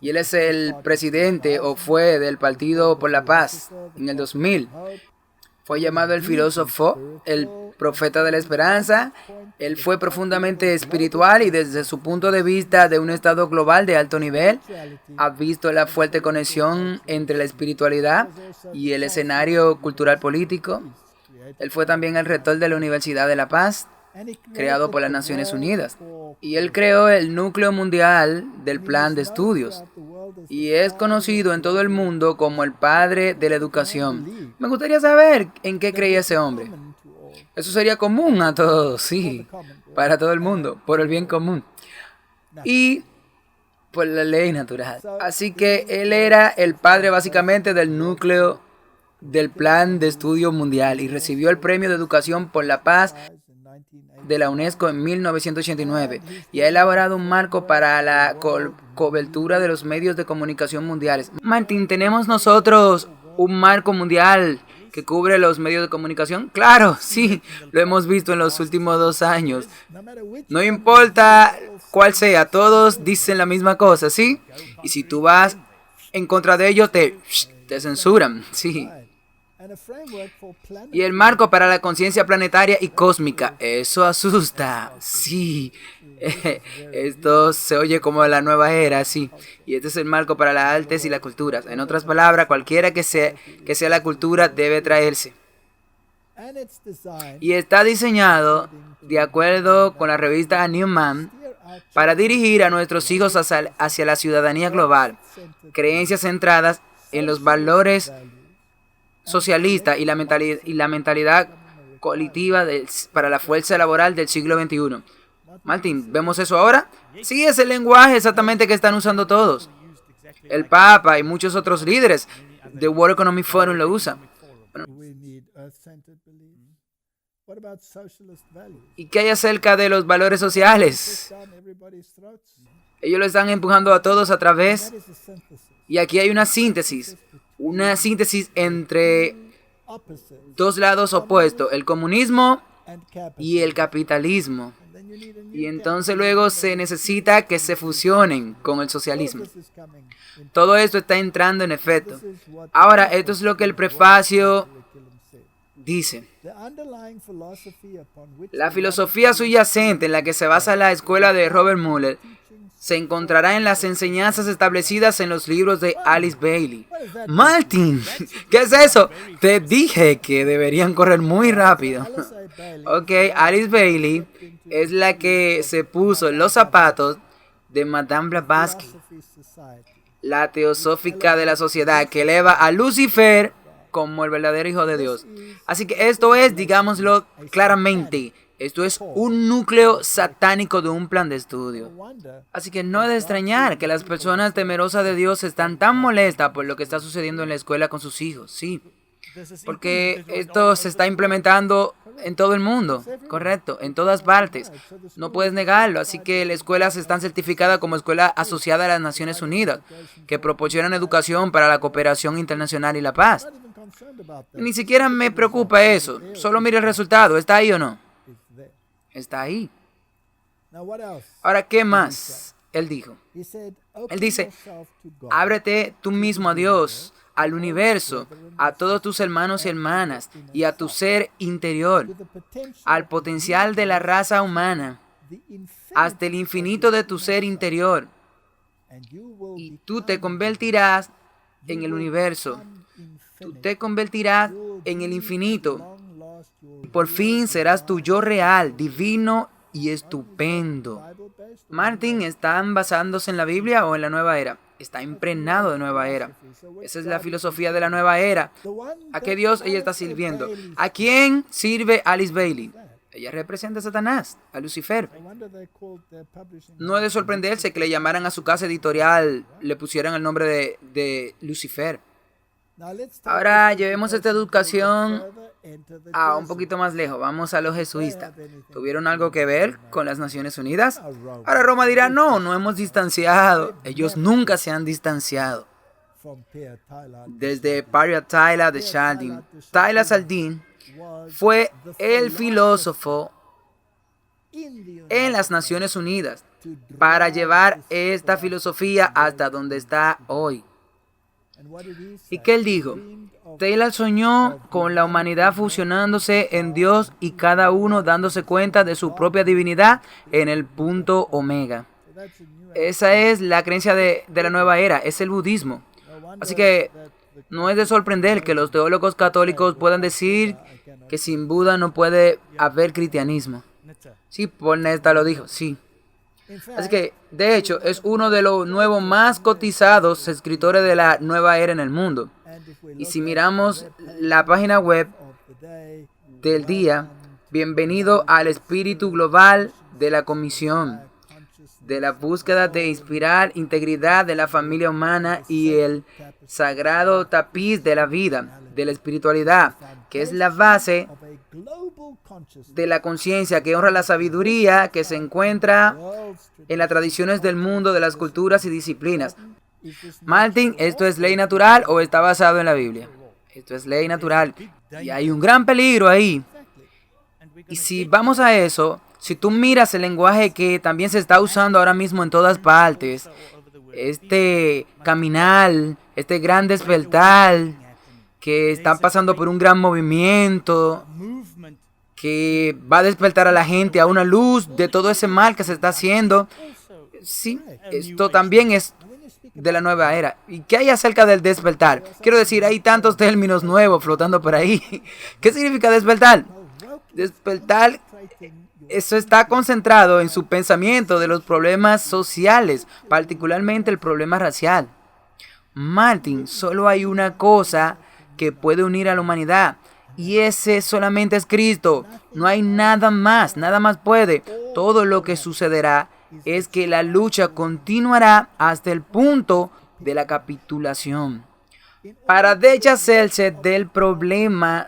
S1: Y él es el presidente, o fue, del Partido por la Paz en el 2000. Fue llamado el filósofo, el profeta de la esperanza. Él fue profundamente espiritual y desde su punto de vista de un estado global de alto nivel, ha visto la fuerte conexión entre la espiritualidad y el escenario cultural político. Él fue también el rector de la Universidad de la Paz, creado por las Naciones Unidas. Y él creó el núcleo mundial del plan de estudios. y es conocido en todo el mundo como el padre de la educación. Me gustaría saber en qué creía ese hombre. Eso sería común a todos, sí, para todo el mundo, por el bien común. Y por la ley natural. Así que él era el padre básicamente del núcleo del Plan de Estudio Mundial y recibió el Premio de Educación por la Paz de la UNESCO en 1989 y ha elaborado un marco para la cobertura de los medios de comunicación mundiales. Martín, ¿tenemos nosotros un marco mundial que cubre los medios de comunicación? Claro, sí, lo hemos visto en los últimos 2 años. No importa cuál sea, todos dicen la misma cosa, ¿sí? Y si tú vas en contra de ellos, te censuran, sí. Y el marco para la conciencia planetaria y cósmica, eso asusta, sí. Esto se oye como la nueva era, sí. Y este es el marco para las artes y las culturas. En otras palabras, cualquiera que sea la cultura debe traerse. Y está diseñado, de acuerdo con la revista Newman, para dirigir a nuestros hijos hacia la ciudadanía global, creencias centradas en los valores socialistas y la mentalidad colectiva para la fuerza laboral del siglo XXI. Martín, ¿vemos eso ahora? Sí, es el lenguaje exactamente que están usando todos. El Papa y muchos otros líderes de World Economic Forum lo usan. ¿Y qué hay acerca de los valores sociales? Ellos lo están empujando a todos a través. Y aquí hay una síntesis entre dos lados opuestos, el comunismo y el capitalismo. Y entonces luego se necesita que se fusionen con el socialismo. Todo esto está entrando en efecto. Ahora, esto es lo que el prefacio dice. La filosofía subyacente en la que se basa la escuela de Robert Muller se encontrará en las enseñanzas establecidas en los libros de Alice Bailey. Martin, ¿qué es eso? Te dije que deberían correr muy rápido. Ok, Alice Bailey es la que se puso los zapatos de Madame Blavatsky, la teosófica de la sociedad que eleva a Lucifer como el verdadero hijo de Dios. Así que esto es, digámoslo claramente, esto es un núcleo satánico de un plan de estudio. Así que no es de extrañar que las personas temerosas de Dios están tan molestas por lo que está sucediendo en la escuela con sus hijos, sí. Porque esto se está implementando en todo el mundo, correcto, en todas partes. No puedes negarlo, así que las escuelas están certificadas como escuela asociada a las Naciones Unidas, que proporcionan educación para la cooperación internacional y la paz. Ni siquiera me preocupa eso, solo mire el resultado, ¿está ahí o no? Está ahí. Ahora, ¿qué más? Él dijo. Él dice, ábrete tú mismo a Dios, al universo, a todos tus hermanos y hermanas, y a tu ser interior, al potencial de la raza humana, hasta el infinito de tu ser interior. Y tú te convertirás en el universo. Tú te convertirás en el infinito. Por fin serás tu yo real, divino y estupendo. Martin, ¿están basándose en la Biblia o en la nueva era? Está impregnado de nueva era. Esa es la filosofía de la nueva era. ¿A qué Dios ella está sirviendo? ¿A quién sirve Alice Bailey? Ella representa a Satanás, a Lucifer. No es de sorprenderse que le llamaran a su casa editorial, le pusieran el nombre de Lucifer. Ahora llevemos esta educación a un poquito más lejos. Vamos a los jesuitas. ¿Tuvieron algo que ver con las Naciones Unidas? Ahora Roma dirá, no hemos distanciado. Ellos nunca se han distanciado. Desde Paria Tyler de Chaldin. Tyler Chaldin fue el filósofo en las Naciones Unidas para llevar esta filosofía hasta donde está hoy. ¿Y qué él dijo? Taylor soñó con la humanidad fusionándose en Dios y cada uno dándose cuenta de su propia divinidad en el punto omega. Esa es la creencia de la nueva era, es el budismo. Así que no es de sorprender que los teólogos católicos puedan decir que sin Buda no puede haber cristianismo. Sí, Paul Nesta lo dijo, sí. Así que, de hecho, es uno de los nuevos más cotizados escritores de la nueva era en el mundo. Y si miramos la página web del día, bienvenido al espíritu global de la comisión, de la búsqueda de inspirar integridad de la familia humana y el sagrado tapiz de la vida, de la espiritualidad, que es la base de la conciencia, que honra la sabiduría que se encuentra en las tradiciones del mundo, de las culturas y disciplinas. Martin, ¿esto es ley natural o está basado en la Biblia? Esto es ley natural. Y hay un gran peligro ahí. Y si vamos a eso, si tú miras el lenguaje que también se está usando ahora mismo en todas partes, este caminar, este gran despertar, que están pasando por un gran movimiento, que va a despertar a la gente a una luz de todo ese mal que se está haciendo. Sí, esto también es de la nueva era. ¿Y qué hay acerca del despertar? Quiero decir, hay tantos términos nuevos flotando por ahí. ¿Qué significa despertar? Despertar, eso está concentrado en su pensamiento de los problemas sociales, particularmente el problema racial. Martin, solo hay una cosa que puede unir a la humanidad, y ese solamente es Cristo. No hay nada más puede. Todo lo que sucederá es que la lucha continuará hasta el punto de la capitulación. Para deshacerse del problema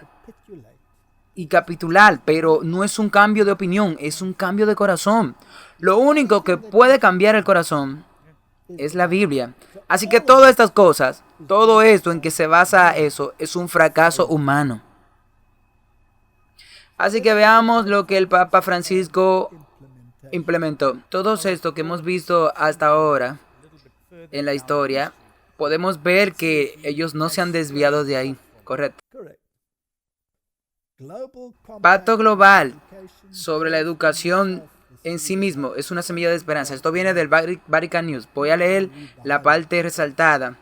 S1: y capitular, pero no es un cambio de opinión, es un cambio de corazón. Lo único que puede cambiar el corazón es la Biblia. Así que todas estas cosas, todo esto en que se basa eso, es un fracaso humano. Así que veamos lo que el Papa Francisco implementó. Todo esto que hemos visto hasta ahora en la historia, podemos ver que ellos no se han desviado de ahí. Correcto. Pacto global sobre la educación en sí mismo es una semilla de esperanza. Esto viene del Vatican News. Voy a leer la parte resaltada.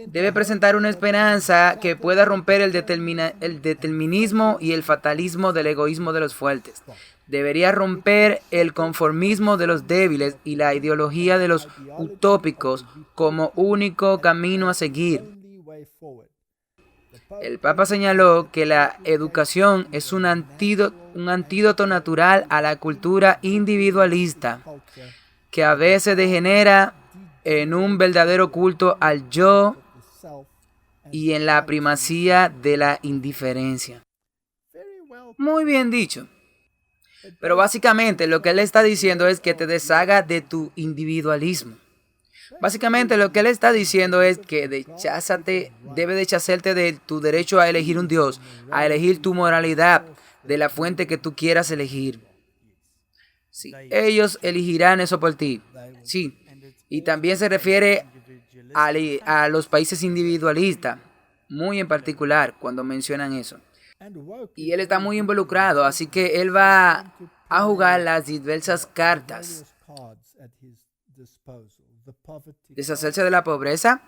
S1: Debe presentar una esperanza que pueda romper el determinismo y el fatalismo del egoísmo de los fuertes. Debería romper el conformismo de los débiles y la ideología de los utópicos como único camino a seguir. El Papa señaló que la educación es un antídoto natural a la cultura individualista, que a veces degenera en un verdadero culto al yo y en la primacía de la indiferencia. Muy bien dicho. Pero básicamente lo que él está diciendo es que te deshaga de tu individualismo. Básicamente lo que él está diciendo es que debe deshacerte de tu derecho a elegir un Dios, a elegir tu moralidad, de la fuente que tú quieras elegir. Sí, ellos elegirán eso por ti. Sí. Y también se refiere a los países individualistas, muy en particular cuando mencionan eso. Y él está muy involucrado, así que él va a jugar las diversas cartas. Deshacerse de la pobreza.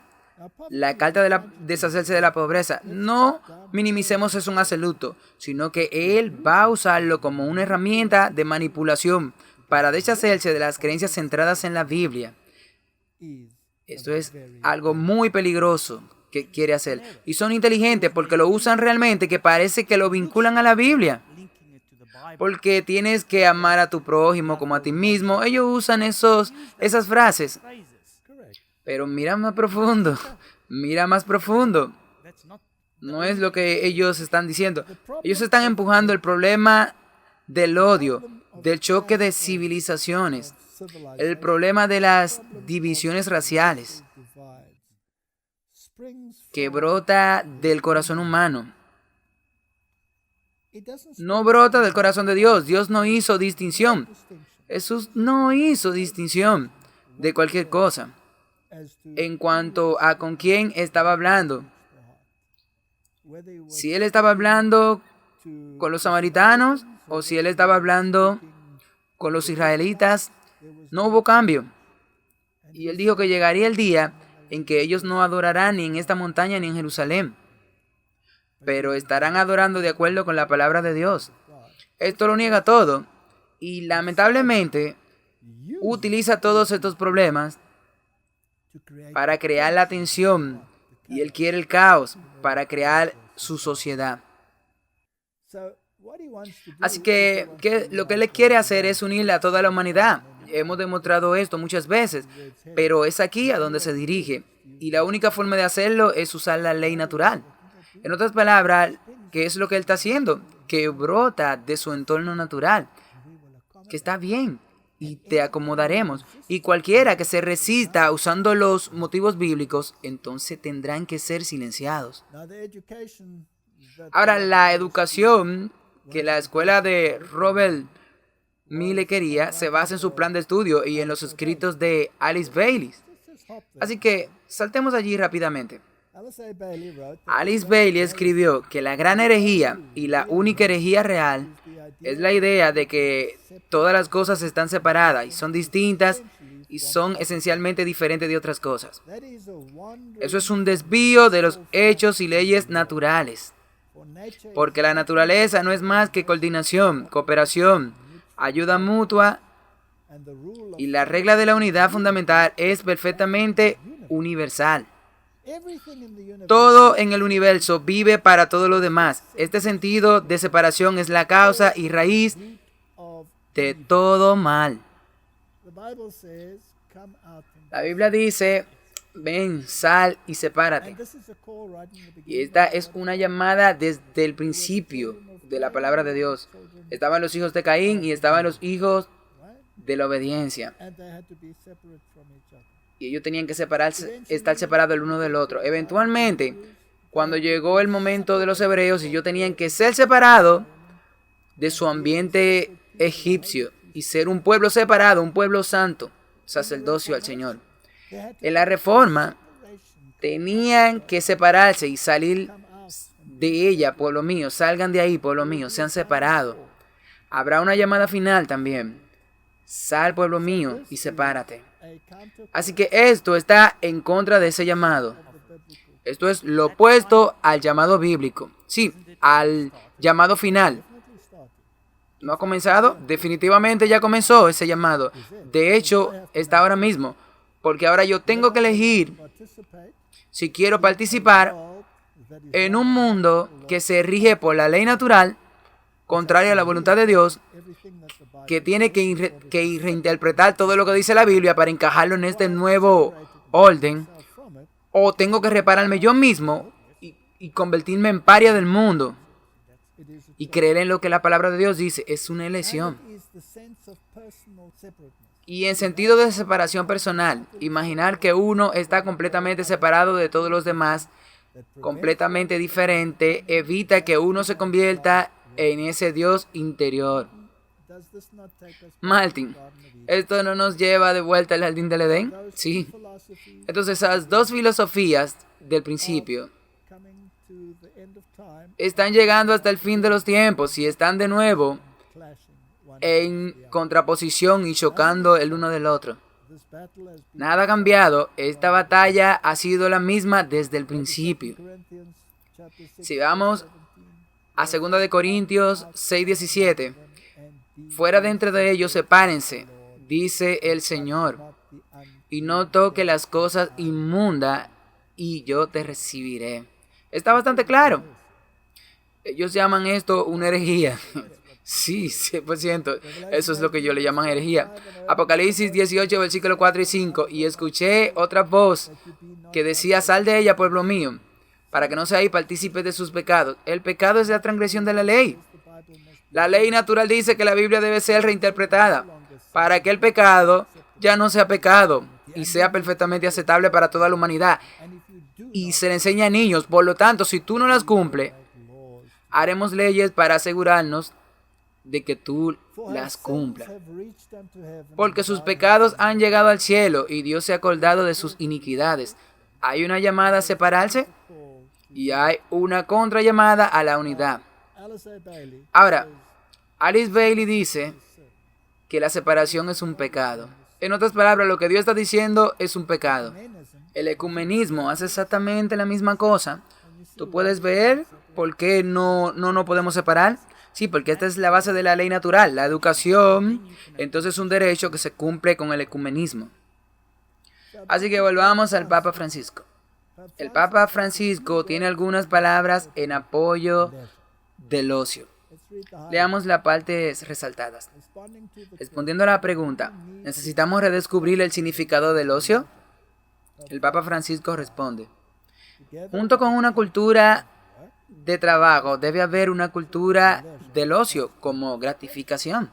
S1: La carta de deshacerse de la pobreza. No minimicemos eso en absoluto, sino que él va a usarlo como una herramienta de manipulación para deshacerse de las creencias centradas en la Biblia. Esto es algo muy peligroso que quiere hacer. Y son inteligentes porque lo usan realmente, que parece que lo vinculan a la Biblia. Porque tienes que amar a tu prójimo como a ti mismo. Ellos usan esas frases. Pero mira más profundo. Mira más profundo. No es lo que ellos están diciendo. Ellos están empujando el problema del odio, del choque de civilizaciones, el problema de las divisiones raciales que brota del corazón humano. No brota del corazón de Dios. Dios no hizo distinción. Jesús no hizo distinción de cualquier cosa en cuanto a con quién estaba hablando. Si él estaba hablando con los samaritanos o si él estaba hablando con los israelitas, no hubo cambio. Y él dijo que llegaría el día en que ellos no adorarán ni en esta montaña ni en Jerusalén, pero estarán adorando de acuerdo con la palabra de Dios. Esto lo niega todo. Y lamentablemente, utiliza todos estos problemas para crear la tensión y él quiere el caos para crear su sociedad. Así que lo que él quiere hacer es unirle a toda la humanidad. Hemos demostrado esto muchas veces, pero es aquí a donde se dirige. Y la única forma de hacerlo es usar la ley natural. En otras palabras, ¿qué es lo que él está haciendo? Que brota de su entorno natural, que está bien, y te acomodaremos. Y cualquiera que se resista usando los motivos bíblicos, entonces tendrán que ser silenciados. Ahora, la educación que la escuela de Robert Mille quería se basa en su plan de estudio y en los escritos de Alice Bailey. Así que saltemos allí rápidamente. Alice Bailey escribió que la gran herejía y la única herejía real es la idea de que todas las cosas están separadas y son distintas y son esencialmente diferentes de otras cosas. Eso es un desvío de los hechos y leyes naturales, porque la naturaleza no es más que coordinación, cooperación, ayuda mutua, y la regla de la unidad fundamental es perfectamente universal. Todo en el universo vive para todo lo demás. Este sentido de separación es la causa y raíz de todo mal. La Biblia dice, ven, sal y sepárate. Y esta es una llamada desde el principio de la palabra de Dios. Estaban los hijos de Caín y estaban los hijos de la obediencia. Y ellos tenían que estar separados el uno del otro. Eventualmente, cuando llegó el momento de los hebreos, ellos tenían que ser separados de su ambiente egipcio y ser un pueblo separado, un pueblo santo, sacerdocio al Señor. En la reforma, tenían que separarse y salir de ella, pueblo mío. Salgan de ahí, pueblo mío, sean separados. Habrá una llamada final también. Sal, pueblo mío, y sepárate. Así que esto está en contra de ese llamado. Esto es lo opuesto al llamado bíblico. Sí, al llamado final. ¿No ha comenzado? Definitivamente ya comenzó ese llamado. De hecho, está ahora mismo. Porque ahora yo tengo que elegir si quiero participar en un mundo que se rige por la ley natural, contraria a la voluntad de Dios, que tiene que reinterpretar todo lo que dice la Biblia para encajarlo en este nuevo orden, o tengo que repararme yo mismo y convertirme en paria del mundo y creer en lo que la palabra de Dios dice. Es una elección. Y en sentido de separación personal, imaginar que uno está completamente separado de todos los demás, completamente diferente, evita que uno se convierta en ese Dios interior. Martin, ¿esto no nos lleva de vuelta al jardín del Edén? Sí. Entonces esas dos filosofías del principio están llegando hasta el fin de los tiempos y están de nuevo en contraposición y chocando el uno del otro. Nada ha cambiado. Esta batalla ha sido la misma desde el principio. Si vamos a 2 Corintios 6:17, fuera de entre de ellos sepárense, dice el Señor, y no toque las cosas inmundas, y yo te recibiré. Está bastante claro. Ellos llaman esto una herejía. Sí, 100%. Eso es lo que yo le llaman herejía. Apocalipsis 18, versículos 4 y 5. Y escuché otra voz que decía, sal de ella, pueblo mío, para que no seáis partícipes de sus pecados. El pecado es la transgresión de la ley. La ley natural dice que la Biblia debe ser reinterpretada para que el pecado ya no sea pecado y sea perfectamente aceptable para toda la humanidad. Y se le enseña a niños. Por lo tanto, si tú no las cumples, haremos leyes para asegurarnos de que tú las cumplas. Porque sus pecados han llegado al cielo y Dios se ha acordado de sus iniquidades. Hay una llamada a separarse y hay una contrallamada a la unidad. Ahora, Alice Bailey dice que la separación es un pecado. En otras palabras, lo que Dios está diciendo es un pecado. El ecumenismo hace exactamente la misma cosa. Tú puedes ver por qué no podemos separar. Sí, porque esta es la base de la ley natural, la educación. Entonces es un derecho que se cumple con el ecumenismo. Así que volvamos al Papa Francisco. El Papa Francisco tiene algunas palabras en apoyo del ocio. Leamos las partes resaltadas. Respondiendo a la pregunta, ¿necesitamos redescubrir el significado del ocio? El Papa Francisco responde, junto con una cultura de trabajo, debe haber una cultura del ocio como gratificación.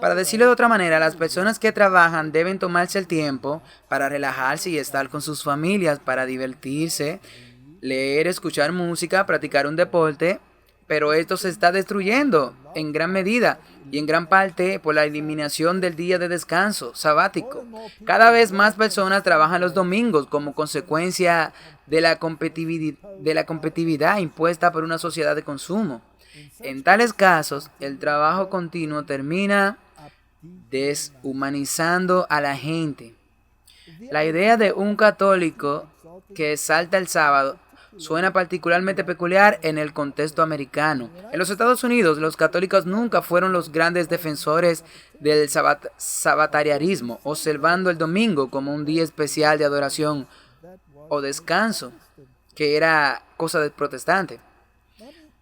S1: Para decirlo de otra manera, las personas que trabajan deben tomarse el tiempo para relajarse y estar con sus familias, para divertirse, leer, escuchar música, practicar un deporte, pero esto se está destruyendo en gran medida y en gran parte por la eliminación del día de descanso sabático. Cada vez más personas trabajan los domingos como consecuencia de la competitividad impuesta por una sociedad de consumo. En tales casos, el trabajo continuo termina deshumanizando a la gente. La idea de un católico que salta el sábado suena particularmente peculiar en el contexto americano. En los Estados Unidos, los católicos nunca fueron los grandes defensores del sabatarianismo, observando el domingo como un día especial de adoración o descanso, que era cosa del protestante.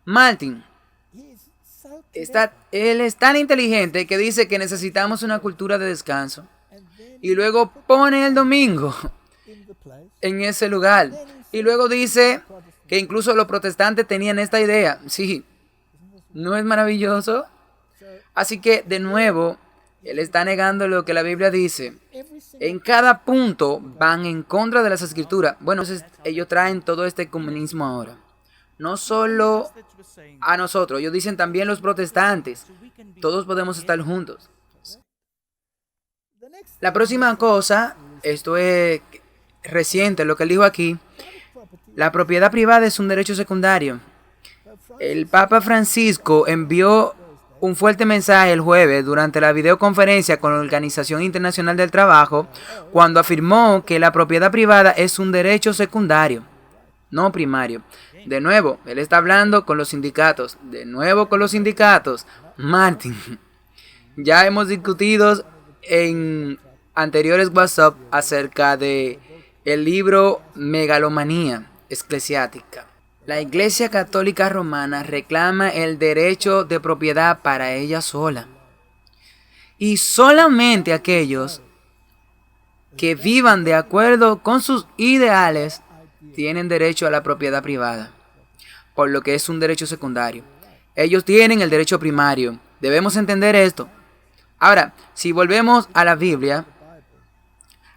S1: Martin, él es tan inteligente que dice que necesitamos una cultura de descanso y luego pone el domingo en ese lugar. Y luego dice que incluso los protestantes tenían esta idea. Sí, ¿no es maravilloso? Así que, de nuevo, él está negando lo que la Biblia dice. En cada punto van en contra de las Escrituras. Bueno, entonces ellos traen todo este comunismo ahora. No solo a nosotros, ellos dicen también los protestantes. Todos podemos estar juntos. La próxima cosa, esto es reciente, lo que él dijo aquí. La propiedad privada es un derecho secundario. El Papa Francisco envió un fuerte mensaje el jueves durante la videoconferencia con la Organización Internacional del Trabajo cuando afirmó que la propiedad privada es un derecho secundario, no primario. De nuevo, él está hablando con los sindicatos. Martin, ya hemos discutido en anteriores WhatsApp acerca de el libro Megalomanía Eclesiástica. La Iglesia Católica Romana reclama el derecho de propiedad para ella sola. Y solamente aquellos que vivan de acuerdo con sus ideales tienen derecho a la propiedad privada, por lo que es un derecho secundario. Ellos tienen el derecho primario. Debemos entender esto. Ahora, si volvemos a la Biblia,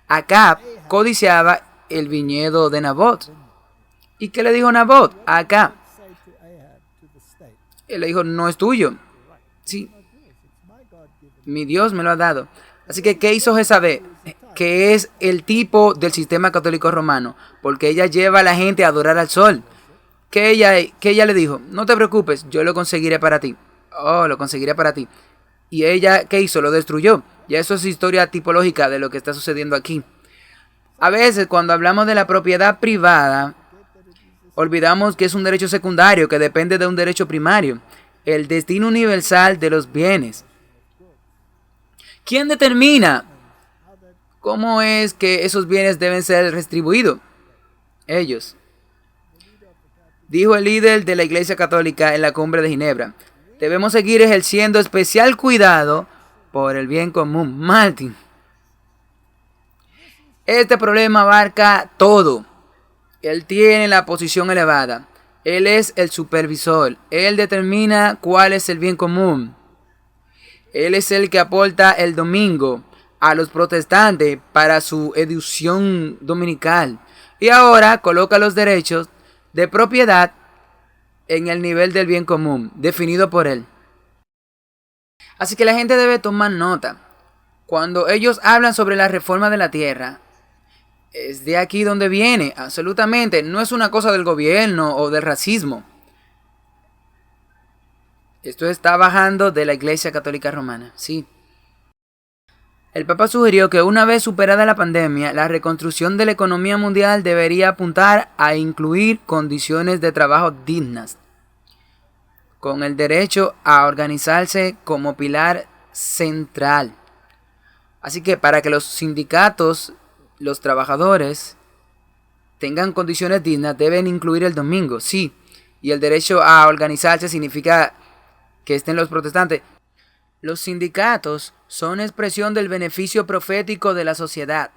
S1: Acab codiciaba el viñedo de Nabot. ¿Y qué le dijo Nabot a Acab? Él le dijo, no es tuyo. Sí, mi Dios me lo ha dado. Así que, ¿qué hizo Jezabel? Que es el tipo del sistema católico romano, porque ella lleva a la gente a adorar al sol. Que ella le dijo, no te preocupes, yo lo conseguiré para ti. Oh, lo conseguiré para ti. Y ella, ¿qué hizo? Lo destruyó. Y eso es historia tipológica de lo que está sucediendo aquí. A veces, cuando hablamos de la propiedad privada, olvidamos que es un derecho secundario que depende de un derecho primario, el destino universal de los bienes. ¿Quién determina cómo es que esos bienes deben ser retribuidos? Ellos. Dijo el líder de la Iglesia Católica en la Cumbre de Ginebra. Debemos seguir ejerciendo especial cuidado por el bien común. Martin. Este problema abarca todo. Él tiene la posición elevada. Él es el supervisor. Él determina cuál es el bien común. Él es el que aporta el domingo a los protestantes para su educación dominical. Y ahora coloca los derechos de propiedad en el nivel del bien común, definido por él. Así que la gente debe tomar nota. Cuando ellos hablan sobre la reforma de la tierra, es de aquí donde viene, absolutamente. No es una cosa del gobierno o del racismo. Esto está bajando de la Iglesia Católica Romana, sí. El Papa sugirió que una vez superada la pandemia, la reconstrucción de la economía mundial debería apuntar a incluir condiciones de trabajo dignas. con el derecho a organizarse como pilar central. Así que para que los sindicatos, los trabajadores, tengan condiciones dignas, deben incluir el domingo, sí. Y el derecho a organizarse significa que estén los protestantes. Los sindicatos son expresión del beneficio profético de la sociedad.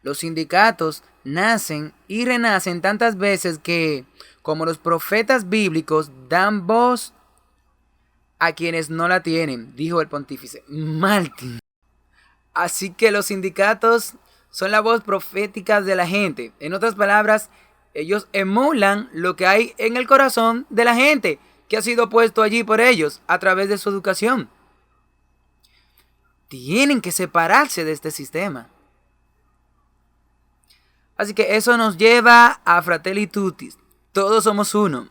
S1: Los sindicatos nacen y renacen tantas veces que, como los profetas bíblicos, dan voz a quienes no la tienen, dijo el pontífice Martin. Así que los sindicatos son la voz profética de la gente. En otras palabras, ellos emulan lo que hay en el corazón de la gente, que ha sido puesto allí por ellos a través de su educación. Tienen que separarse de este sistema. Así que eso nos lleva a Fratelli Tutti. Todos somos uno.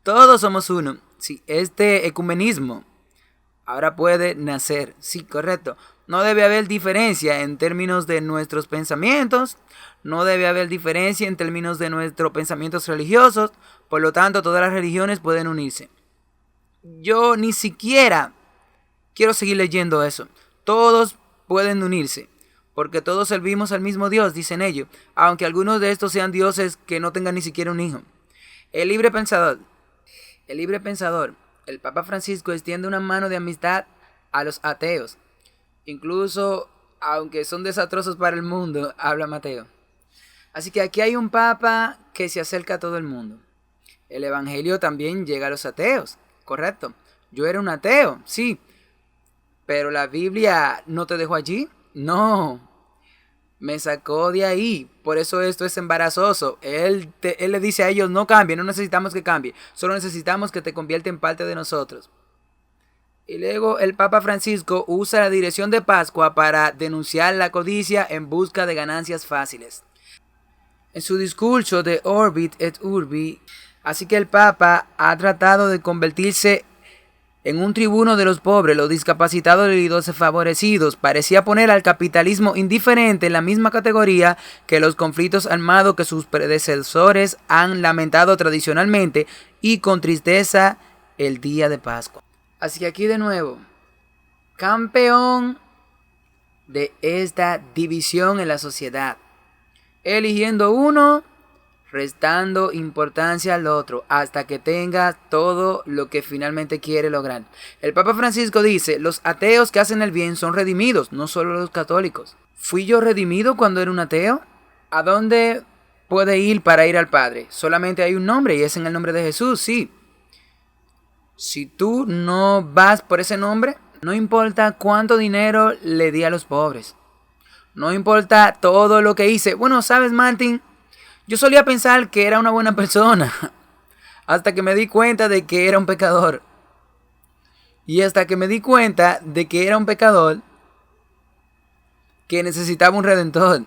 S1: Todos somos uno. Sí, este ecumenismo ahora puede nacer. Sí, correcto. No debe haber diferencia en términos de nuestros pensamientos. No debe haber diferencia en términos de nuestros pensamientos religiosos. Por lo tanto, todas las religiones pueden unirse. Yo ni siquiera quiero seguir leyendo eso. Todos pueden unirse, porque todos servimos al mismo Dios, dicen ellos, aunque algunos de estos sean dioses que no tengan ni siquiera un hijo. El libre pensador, el Papa Francisco extiende una mano de amistad a los ateos. Incluso, aunque son desastrosos para el mundo, habla Mateo. Así que aquí hay un Papa que se acerca a todo el mundo. El Evangelio también llega a los ateos, correcto. Yo era un ateo, sí. Pero la Biblia no te dejó allí. No. Me sacó de ahí. Por eso esto es embarazoso. Él le dice a ellos, no cambien, no necesitamos que cambie. Solo necesitamos que te convierta en parte de nosotros. Y luego el Papa Francisco usa la dirección de Pascua para denunciar la codicia en busca de ganancias fáciles. En su discurso de Orbit et Urbi, así que el Papa ha tratado de convertirse en un tribuno de los pobres, los discapacitados y los desfavorecidos. Parecía poner al capitalismo indiferente en la misma categoría que los conflictos armados que sus predecesores han lamentado tradicionalmente y con tristeza el día de Pascua. Así que aquí de nuevo, campeón de esta división en la sociedad, eligiendo uno, restando importancia al otro, hasta que tenga todo lo que finalmente quiere lograr. El Papa Francisco dice, los ateos que hacen el bien son redimidos, no solo los católicos. ¿Fui yo redimido cuando era un ateo? ¿A dónde puede ir para ir al Padre? Solamente hay un nombre y es en el nombre de Jesús, sí. Si tú no vas por ese nombre, no importa cuánto dinero le di a los pobres. No importa todo lo que hice. Bueno, ¿sabes, Martin? Yo solía pensar que era una buena persona, hasta que me di cuenta de que era un pecador. Y hasta que me di cuenta de que era un pecador, que necesitaba un redentor.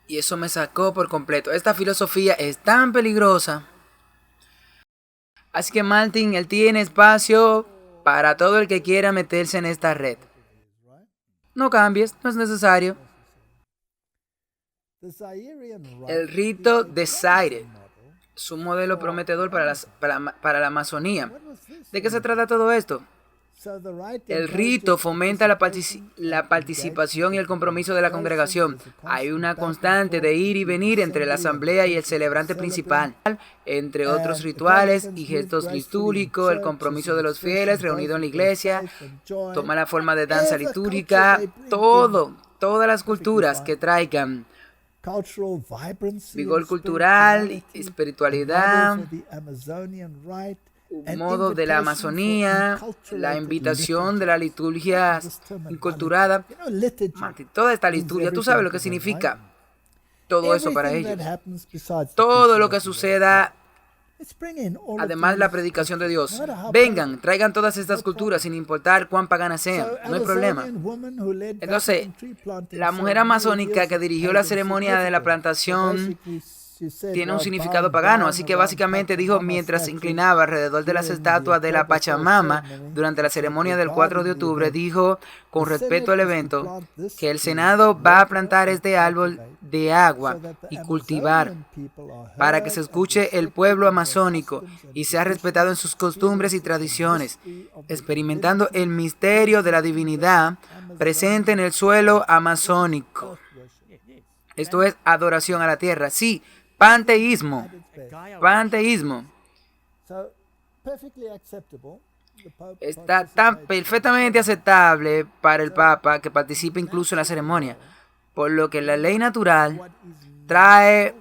S1: Y eso me sacó por completo. Esta filosofía es tan peligrosa. Así que Martin, él tiene espacio para todo el que quiera meterse en esta red. No cambies, no es necesario. El rito de Zaire es un modelo prometedor para la masonía. ¿De qué se trata todo esto? El rito fomenta la participación y el compromiso de la congregación. Hay una constante de ir y venir entre la asamblea y el celebrante principal. Entre otros rituales y gestos litúrgicos, el compromiso de los fieles reunidos en la iglesia toma la forma de danza litúrgica. Todas las culturas que traigan vigor cultural, espiritualidad, un modo de la Amazonía, la invitación de la liturgia inculturada, toda esta liturgia, tú sabes lo que significa todo eso para ellos. Todo lo que suceda, además de la predicación de Dios. Vengan, traigan todas estas culturas sin importar cuán paganas sean, no hay problema. Entonces, la mujer amazónica que dirigió la ceremonia de la plantación tiene un significado pagano. Así que básicamente dijo, mientras se inclinaba alrededor de las estatuas de la Pachamama durante la ceremonia del 4 de octubre, dijo con respecto al evento que el Senado va a plantar este árbol de agua y cultivar para que se escuche el pueblo amazónico y sea respetado en sus costumbres y tradiciones, experimentando el misterio de la divinidad presente en el suelo amazónico. Esto es adoración a la tierra. Sí, panteísmo. Panteísmo. Está tan perfectamente aceptable para el Papa que participe incluso en la ceremonia, por lo que la ley natural trae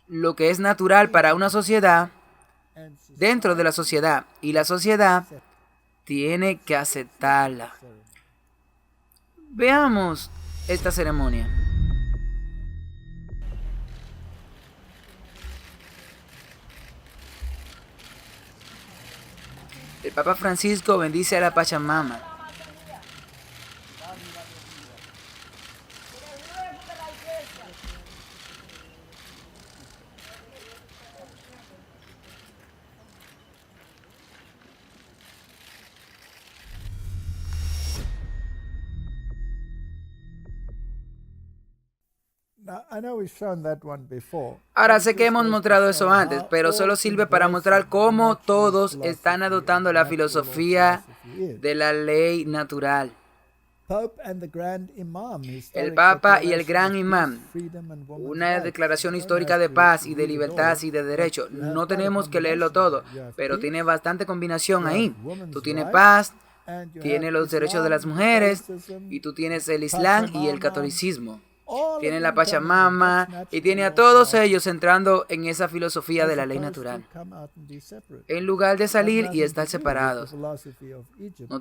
S1: lo que es natural para una sociedad dentro de la sociedad, y la sociedad tiene que aceptarla. Veamos esta ceremonia. El Papa Francisco bendice a la Pachamama. Ahora sé que hemos mostrado eso antes, pero solo sirve para mostrar cómo todos están adoptando la filosofía de la ley natural. El Papa y el Gran Imán, una declaración histórica de paz y de libertad y de derecho. No tenemos que leerlo todo, pero tiene bastante combinación ahí. Tú tienes paz, tienes los derechos de las mujeres, y tú tienes el Islam y el catolicismo. Tiene la Pachamama y tiene a todos ellos entrando en esa filosofía de la ley natural, en lugar de salir y estar separados. No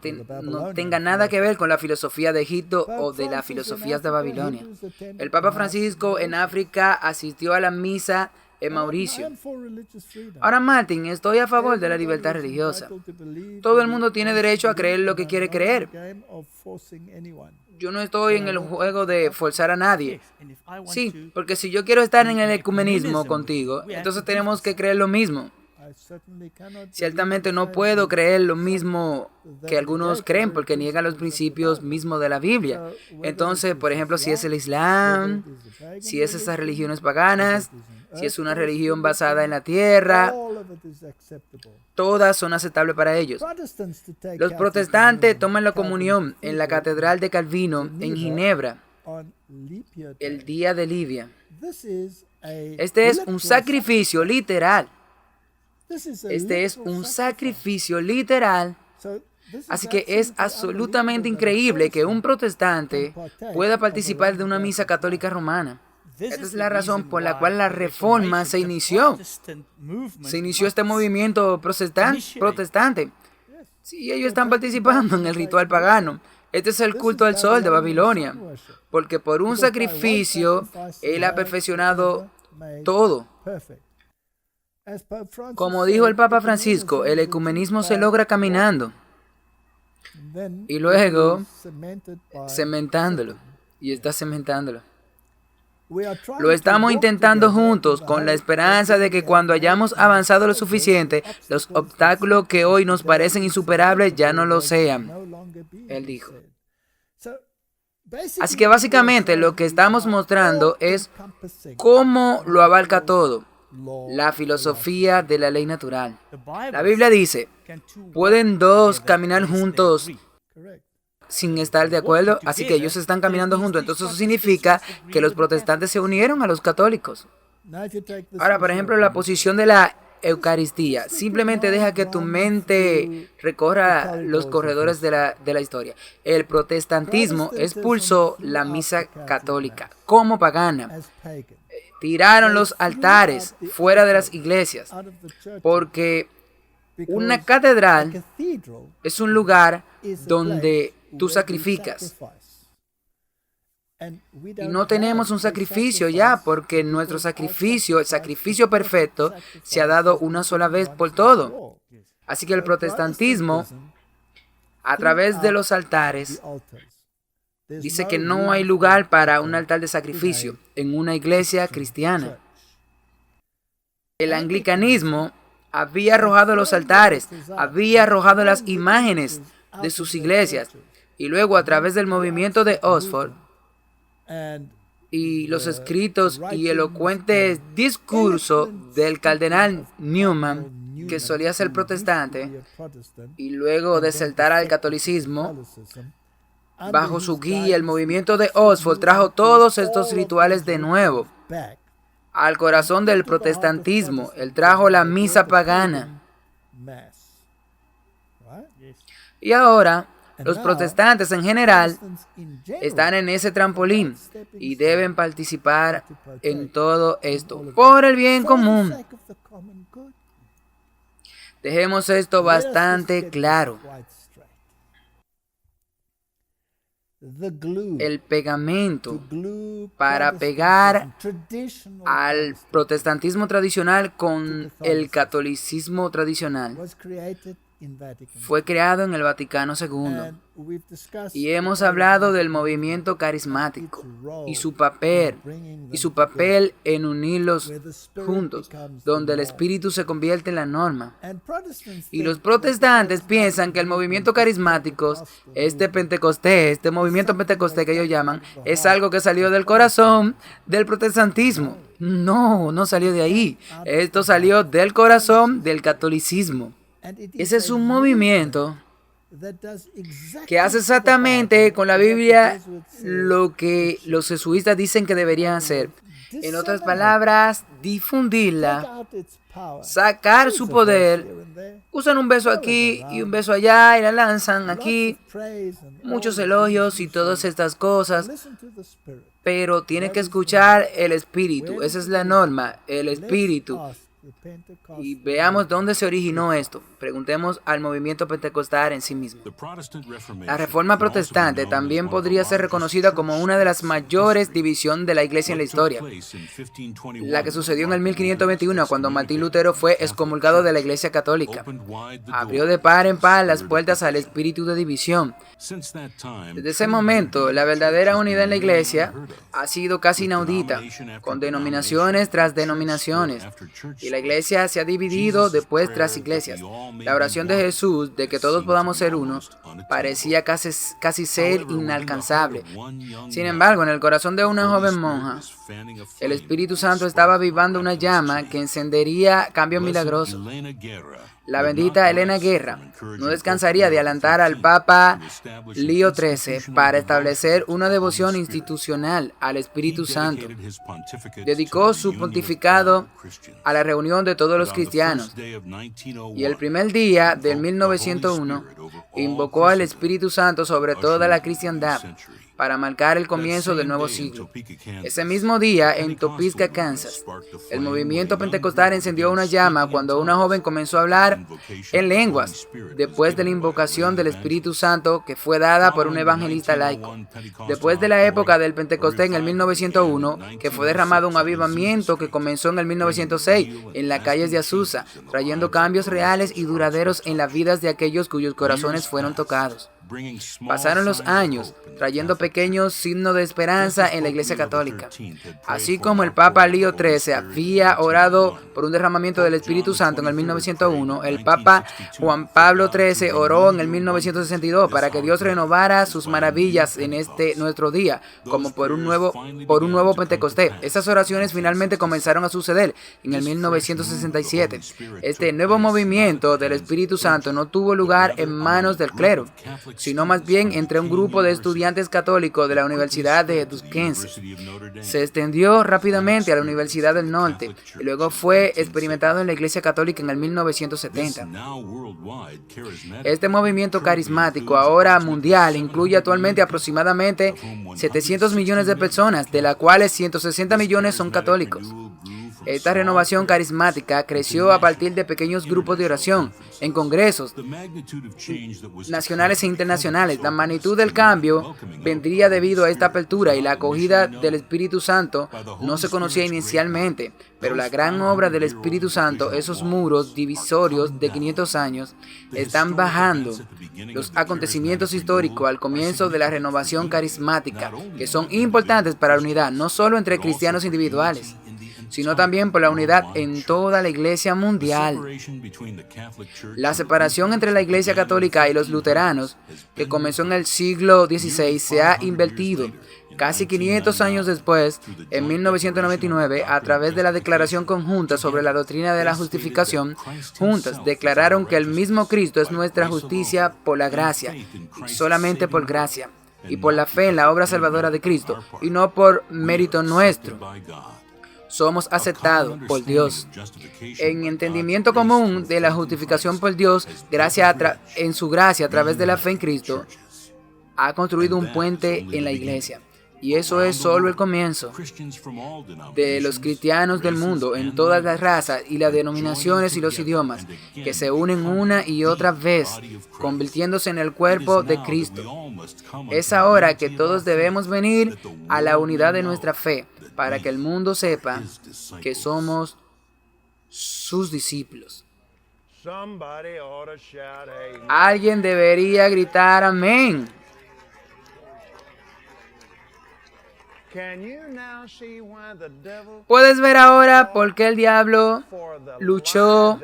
S1: tenga nada que ver con la filosofía de Egipto o de las filosofías de Babilonia. El Papa Francisco en África asistió a la misa en Mauricio. Ahora, Martin, estoy a favor de la libertad religiosa. Todo el mundo tiene derecho a creer lo que quiere creer. Yo no estoy en el juego de forzar a nadie. Sí, porque si yo quiero estar en el ecumenismo contigo, entonces tenemos que creer lo mismo. Ciertamente no puedo creer lo mismo que algunos creen porque niegan los principios mismos de la Biblia. Entonces, por ejemplo, si es el Islam, si es esas religiones paganas, si es una religión basada en la tierra, todas son aceptables para ellos. Los protestantes toman la comunión en la Catedral de Calvino en Ginebra el día de Livia. Este es un sacrificio literal. Este es un sacrificio literal. Así que es absolutamente increíble que un protestante pueda participar de una misa católica romana. Esta es la razón por la cual la Reforma se inició. Se inició este movimiento protestante. Sí, ellos están participando en el ritual pagano. Este es el culto al sol de Babilonia, porque por un sacrificio Él ha perfeccionado todo. Como dijo el Papa Francisco, el ecumenismo se logra caminando y luego cementándolo. Y está cementándolo. Lo estamos intentando juntos con la esperanza de que cuando hayamos avanzado lo suficiente, los obstáculos que hoy nos parecen insuperables ya no lo sean. Él dijo. Así que básicamente lo que estamos mostrando es cómo lo abarca todo. La filosofía de la ley natural. La Biblia dice, ¿pueden dos caminar juntos sin estar de acuerdo? Así que ellos están caminando juntos. Entonces eso significa que los protestantes se unieron a los católicos. Ahora, por ejemplo, la posición de la Eucaristía. Simplemente deja que tu mente recorra los corredores de la historia. El protestantismo expulsó la misa católica como pagana. Tiraron los altares fuera de las iglesias, porque una catedral es un lugar donde tú sacrificas. Y no tenemos un sacrificio ya, porque nuestro sacrificio, el sacrificio perfecto, se ha dado una sola vez por todo. Así que el protestantismo, a través de los altares, Dice que no hay lugar para un altar de sacrificio en una iglesia cristiana. El anglicanismo había arrojado los altares, había arrojado las imágenes de sus iglesias, y luego a través del movimiento de Oxford y los escritos y elocuentes discurso del cardenal Newman, que solía ser protestante, y luego desertar al catolicismo, bajo su guía, el movimiento de Oxford trajo todos estos rituales de nuevo al corazón del protestantismo. Él trajo la misa pagana. Y ahora, los protestantes en general están en ese trampolín y deben participar en todo esto por el bien común. Dejemos esto bastante claro. El pegamento para pegar al protestantismo tradicional con el catolicismo tradicional fue creado en el Vaticano II. Y hemos hablado del movimiento carismático y su papel en unirlos juntos, donde el espíritu se convierte en la norma. Y los protestantes piensan que el movimiento carismático, este movimiento pentecostés que ellos llaman, es algo que salió del corazón del protestantismo. No salió de ahí. Esto salió del corazón del catolicismo. Ese es un movimiento que hace exactamente con la Biblia lo que los jesuitas dicen que deberían hacer. En otras palabras, difundirla, sacar su poder. Usan un beso aquí y un beso allá y la lanzan aquí. Muchos elogios y todas estas cosas. Pero tiene que escuchar el espíritu. Esa es la norma, el espíritu. Y veamos dónde se originó esto. Preguntemos al movimiento pentecostal en sí mismo. La Reforma Protestante también podría ser reconocida como una de las mayores divisiones de la Iglesia en la historia, la que sucedió en el 1521 cuando Martín Lutero fue excomulgado de la Iglesia Católica. Abrió de par en par las puertas al espíritu de división. Desde ese momento, la verdadera unidad en la Iglesia ha sido casi inaudita, con denominaciones tras denominaciones, y la Iglesia se ha dividido después tras iglesias. La oración de Jesús de que todos podamos ser uno parecía casi ser inalcanzable. Sin embargo, en el corazón de una joven monja, el Espíritu Santo estaba avivando una llama que encendería cambios milagrosos. La bendita Elena Guerra no descansaría de alentar al Papa Lío XIII para establecer una devoción institucional al Espíritu Santo. Dedicó su pontificado a la reunión de todos los cristianos y el primer día de 1901 invocó al Espíritu Santo sobre toda la cristiandad para marcar el comienzo del nuevo siglo. Ese mismo día, en Topeka, Kansas, el movimiento pentecostal encendió una llama cuando una joven comenzó a hablar en lenguas, después de la invocación del Espíritu Santo que fue dada por un evangelista laico. Después de la época del Pentecostés en el 1901, que fue derramado un avivamiento que comenzó en el 1906 en las calles de Azusa, trayendo cambios reales y duraderos en las vidas de aquellos cuyos corazones fueron tocados. Pasaron los años, trayendo pequeños signos de esperanza en la Iglesia Católica. Así como el Papa Lío XIII había orado por un derramamiento del Espíritu Santo en el 1901, el Papa Juan Pablo XIII oró en el 1962 para que Dios renovara sus maravillas en nuestro día, como por un nuevo Pentecostés. Esas oraciones finalmente comenzaron a suceder en el 1967. Este nuevo movimiento del Espíritu Santo no tuvo lugar en manos del clero, sino más bien entre un grupo de estudiantes católicos de la Universidad de Duquesne. Se extendió rápidamente a la Universidad del Norte y luego fue experimentado en la Iglesia Católica en el 1970. Este movimiento carismático, ahora mundial, incluye actualmente aproximadamente 700 millones de personas, de las cuales 160 millones son católicos. Esta renovación carismática creció a partir de pequeños grupos de oración, en congresos nacionales e internacionales. La magnitud del cambio vendría debido a esta apertura y la acogida del Espíritu Santo no se conocía inicialmente, pero la gran obra del Espíritu Santo, esos muros divisorios de 500 años, están bajando. Los acontecimientos históricos al comienzo de la renovación carismática, que son importantes para la unidad, no solo entre cristianos individuales, sino también por la unidad en toda la Iglesia mundial. La separación entre la Iglesia católica y los luteranos, que comenzó en el siglo XVI, se ha invertido. Casi 500 años después, en 1999, a través de la Declaración Conjunta sobre la Doctrina de la Justificación, juntas declararon que el mismo Cristo es nuestra justicia por la gracia, solamente por gracia, y por la fe en la obra salvadora de Cristo, y no por mérito nuestro. Somos aceptados por Dios. En entendimiento común de la justificación por Dios, en su gracia a través de la fe en Cristo, ha construido un puente en la Iglesia. Y eso es solo el comienzo de los cristianos del mundo, en todas las razas y las denominaciones y los idiomas, que se unen una y otra vez, convirtiéndose en el cuerpo de Cristo. Es ahora que todos debemos venir a la unidad de nuestra fe, para que el mundo sepa que somos sus discípulos. Alguien debería gritar amén. ¿Puedes ver ahora por qué el diablo luchó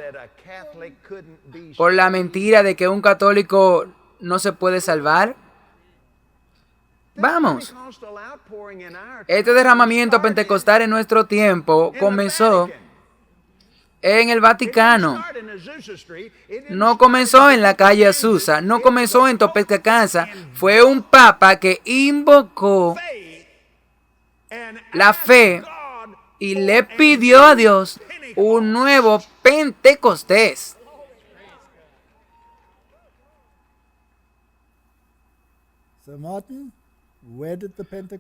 S1: por la mentira de que un católico no se puede salvar? Vamos. Este derramamiento pentecostal en nuestro tiempo comenzó en el Vaticano. No comenzó en la calle Azusa, no comenzó en Topeka, Kansas. Fue un papa que invocó la fe y le pidió a Dios un nuevo Pentecostés.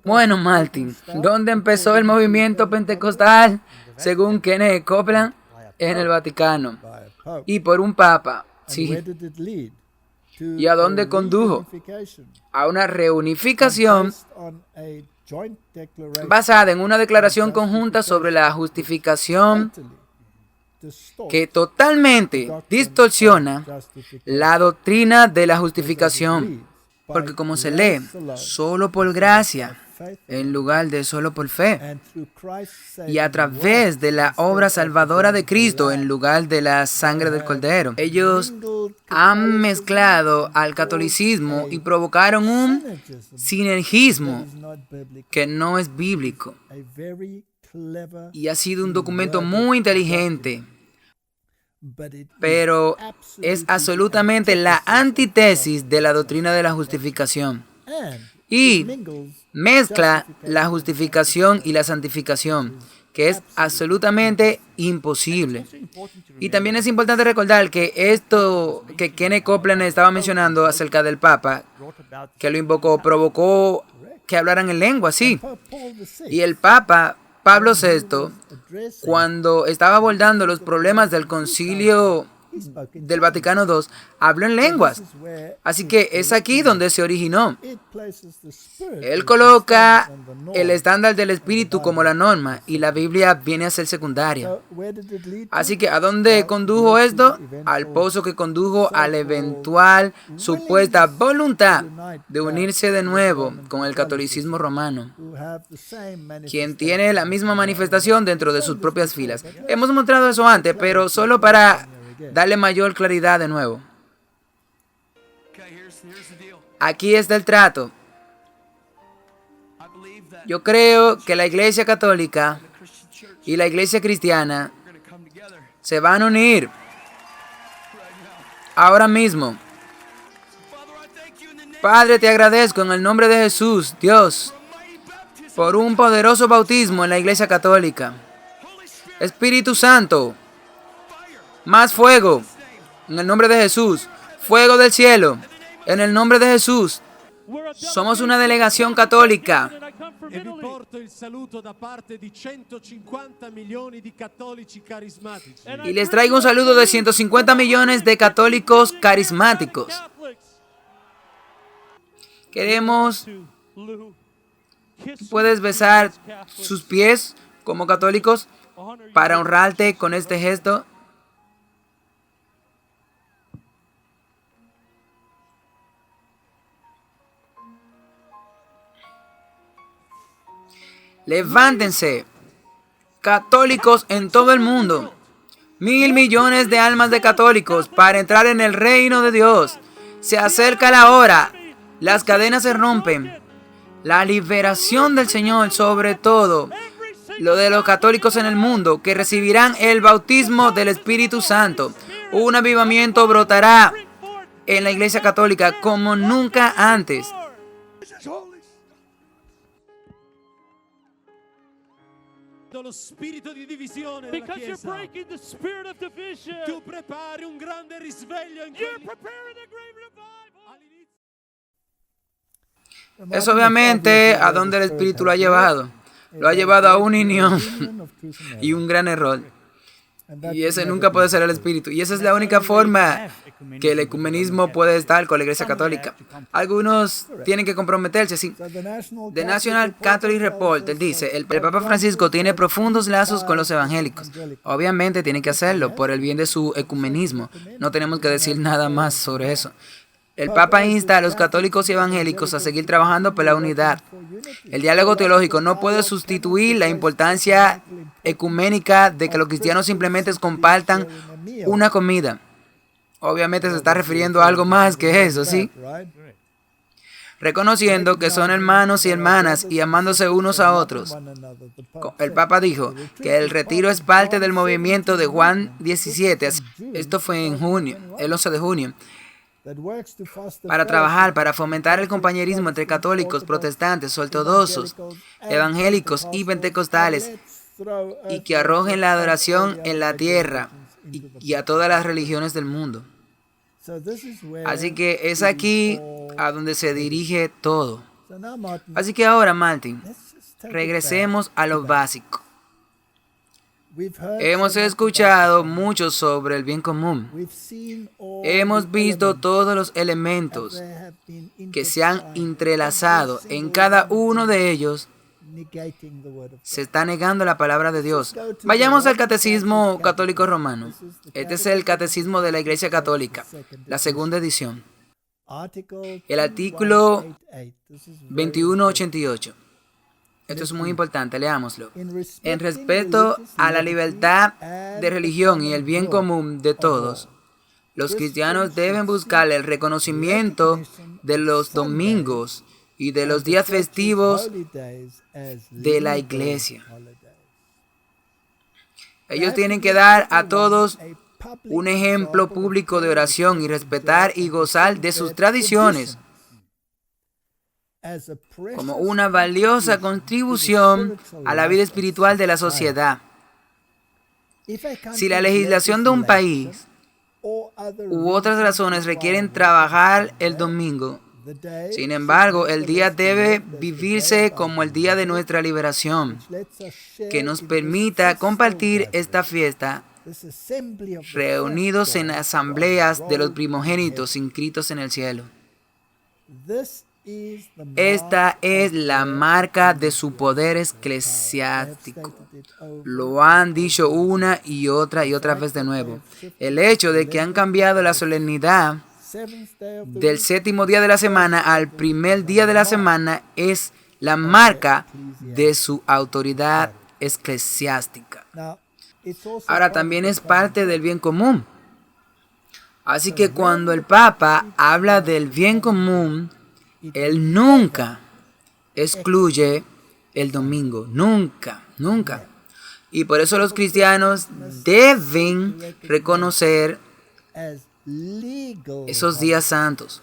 S1: Bueno, Martin, ¿dónde empezó el movimiento pentecostal? Según Kenneth Copeland, en el Vaticano. Y por un papa, sí. ¿Y a dónde condujo? A una reunificación basada en una declaración conjunta sobre la justificación que totalmente distorsiona la doctrina de la justificación. Porque como se lee, solo por gracia, en lugar de solo por fe, y a través de la obra salvadora de Cristo, en lugar de la sangre del Cordero. Ellos han mezclado al catolicismo y provocaron un sinergismo que no es bíblico. Y ha sido un documento muy inteligente, pero es absolutamente la antítesis de la doctrina de la justificación. Y mezcla la justificación y la santificación, que es absolutamente imposible. Y también es importante recordar que esto que Kenneth Copeland estaba mencionando acerca del Papa, que lo invocó, provocó que hablaran en lengua, sí. Y el Papa Pablo VI, cuando estaba abordando los problemas del concilio del Vaticano II, habló en lenguas. Así que es aquí donde se originó. Él coloca el estándar del Espíritu como la norma y la Biblia viene a ser secundaria. Así que ¿a dónde condujo esto? Al pozo que condujo a la eventual supuesta voluntad de unirse de nuevo con el catolicismo romano, quien tiene la misma manifestación dentro de sus propias filas. Hemos mostrado eso antes, pero solo para darle mayor claridad de nuevo. Aquí está el trato. Yo creo que la Iglesia Católica y la Iglesia Cristiana se van a unir ahora mismo. Padre, te agradezco en el nombre de Jesús, Dios, por un poderoso bautismo en la Iglesia Católica. Espíritu Santo, más fuego, en el nombre de Jesús. Fuego del cielo, en el nombre de Jesús. Somos una delegación católica
S3: E vi porto il saluto da parte di 150 milioni di cattolici carismatici.
S1: Y les traigo un saludo de 150 millones de católicos carismáticos. Queremos... Puedes besar sus pies como católicos para honrarte con este gesto. Levántense, católicos en todo el mundo. 1.000 millones de almas de católicos para entrar en el reino de Dios. Se acerca la hora. Las cadenas se rompen. La liberación del Señor, sobre todo lo de los católicos en el mundo, que recibirán el bautismo del Espíritu Santo. Un avivamiento brotará en la Iglesia Católica como nunca antes.
S3: Lo spirito di divisione della
S4: Because you're
S3: Chiesa.
S4: breaking the spirit of division.
S3: Tu prepari un grande risveglio in
S4: You're preparing a great revival.
S1: Es obviamente a donde el Espíritu lo ha llevado. Lo ha llevado a una unión y un gran error. Y ese nunca puede ser el Espíritu. Y esa es la única forma que el ecumenismo puede estar con la Iglesia Católica. Algunos tienen que comprometerse, sí. The National Catholic Report dice, el Papa Francisco tiene profundos lazos con los evangélicos. Obviamente tiene que hacerlo por el bien de su ecumenismo. No tenemos que decir nada más sobre eso. El Papa insta a los católicos y evangélicos a seguir trabajando por la unidad. El diálogo teológico no puede sustituir la importancia ecuménica de que los cristianos simplemente compartan una comida. Obviamente se está refiriendo a algo más que eso, ¿sí? Reconociendo que son hermanos y hermanas y amándose unos a otros. El Papa dijo que el retiro es parte del movimiento de Juan 17. Esto fue en junio, el 11 de junio. Para trabajar, para fomentar el compañerismo entre católicos, protestantes, ortodoxos, evangélicos y pentecostales, y que arrojen la adoración en la tierra y a todas las religiones del mundo. Así que es aquí a donde se dirige todo. Así que ahora, Martin, regresemos a lo básico. Hemos escuchado mucho sobre el bien común. Hemos visto todos los elementos que se han entrelazado. En cada uno de ellos se está negando la palabra de Dios. Vayamos al Catecismo Católico Romano. Este es el Catecismo de la Iglesia Católica, la segunda edición. El artículo 2188. Esto es muy importante, leámoslo. En respeto a la libertad de religión y el bien común de todos, los cristianos deben buscar el reconocimiento de los domingos y de los días festivos de la Iglesia. Ellos tienen que dar a todos un ejemplo público de oración y respetar y gozar de sus tradiciones como una valiosa contribución a la vida espiritual de la sociedad. Si la legislación de un país u otras razones requieren trabajar el domingo, sin embargo, el día debe vivirse como el día de nuestra liberación, que nos permita compartir esta fiesta reunidos en asambleas de los primogénitos inscritos en el cielo. Esta es la marca de su poder eclesiástico. Lo han dicho una y otra vez de nuevo. El hecho de que han cambiado la solemnidad del séptimo día de la semana al primer día de la semana es la marca de su autoridad eclesiástica. Ahora también es parte del bien común. Así que cuando el Papa habla del bien común, él nunca excluye el domingo, nunca. Y por eso los cristianos deben reconocer esos días santos.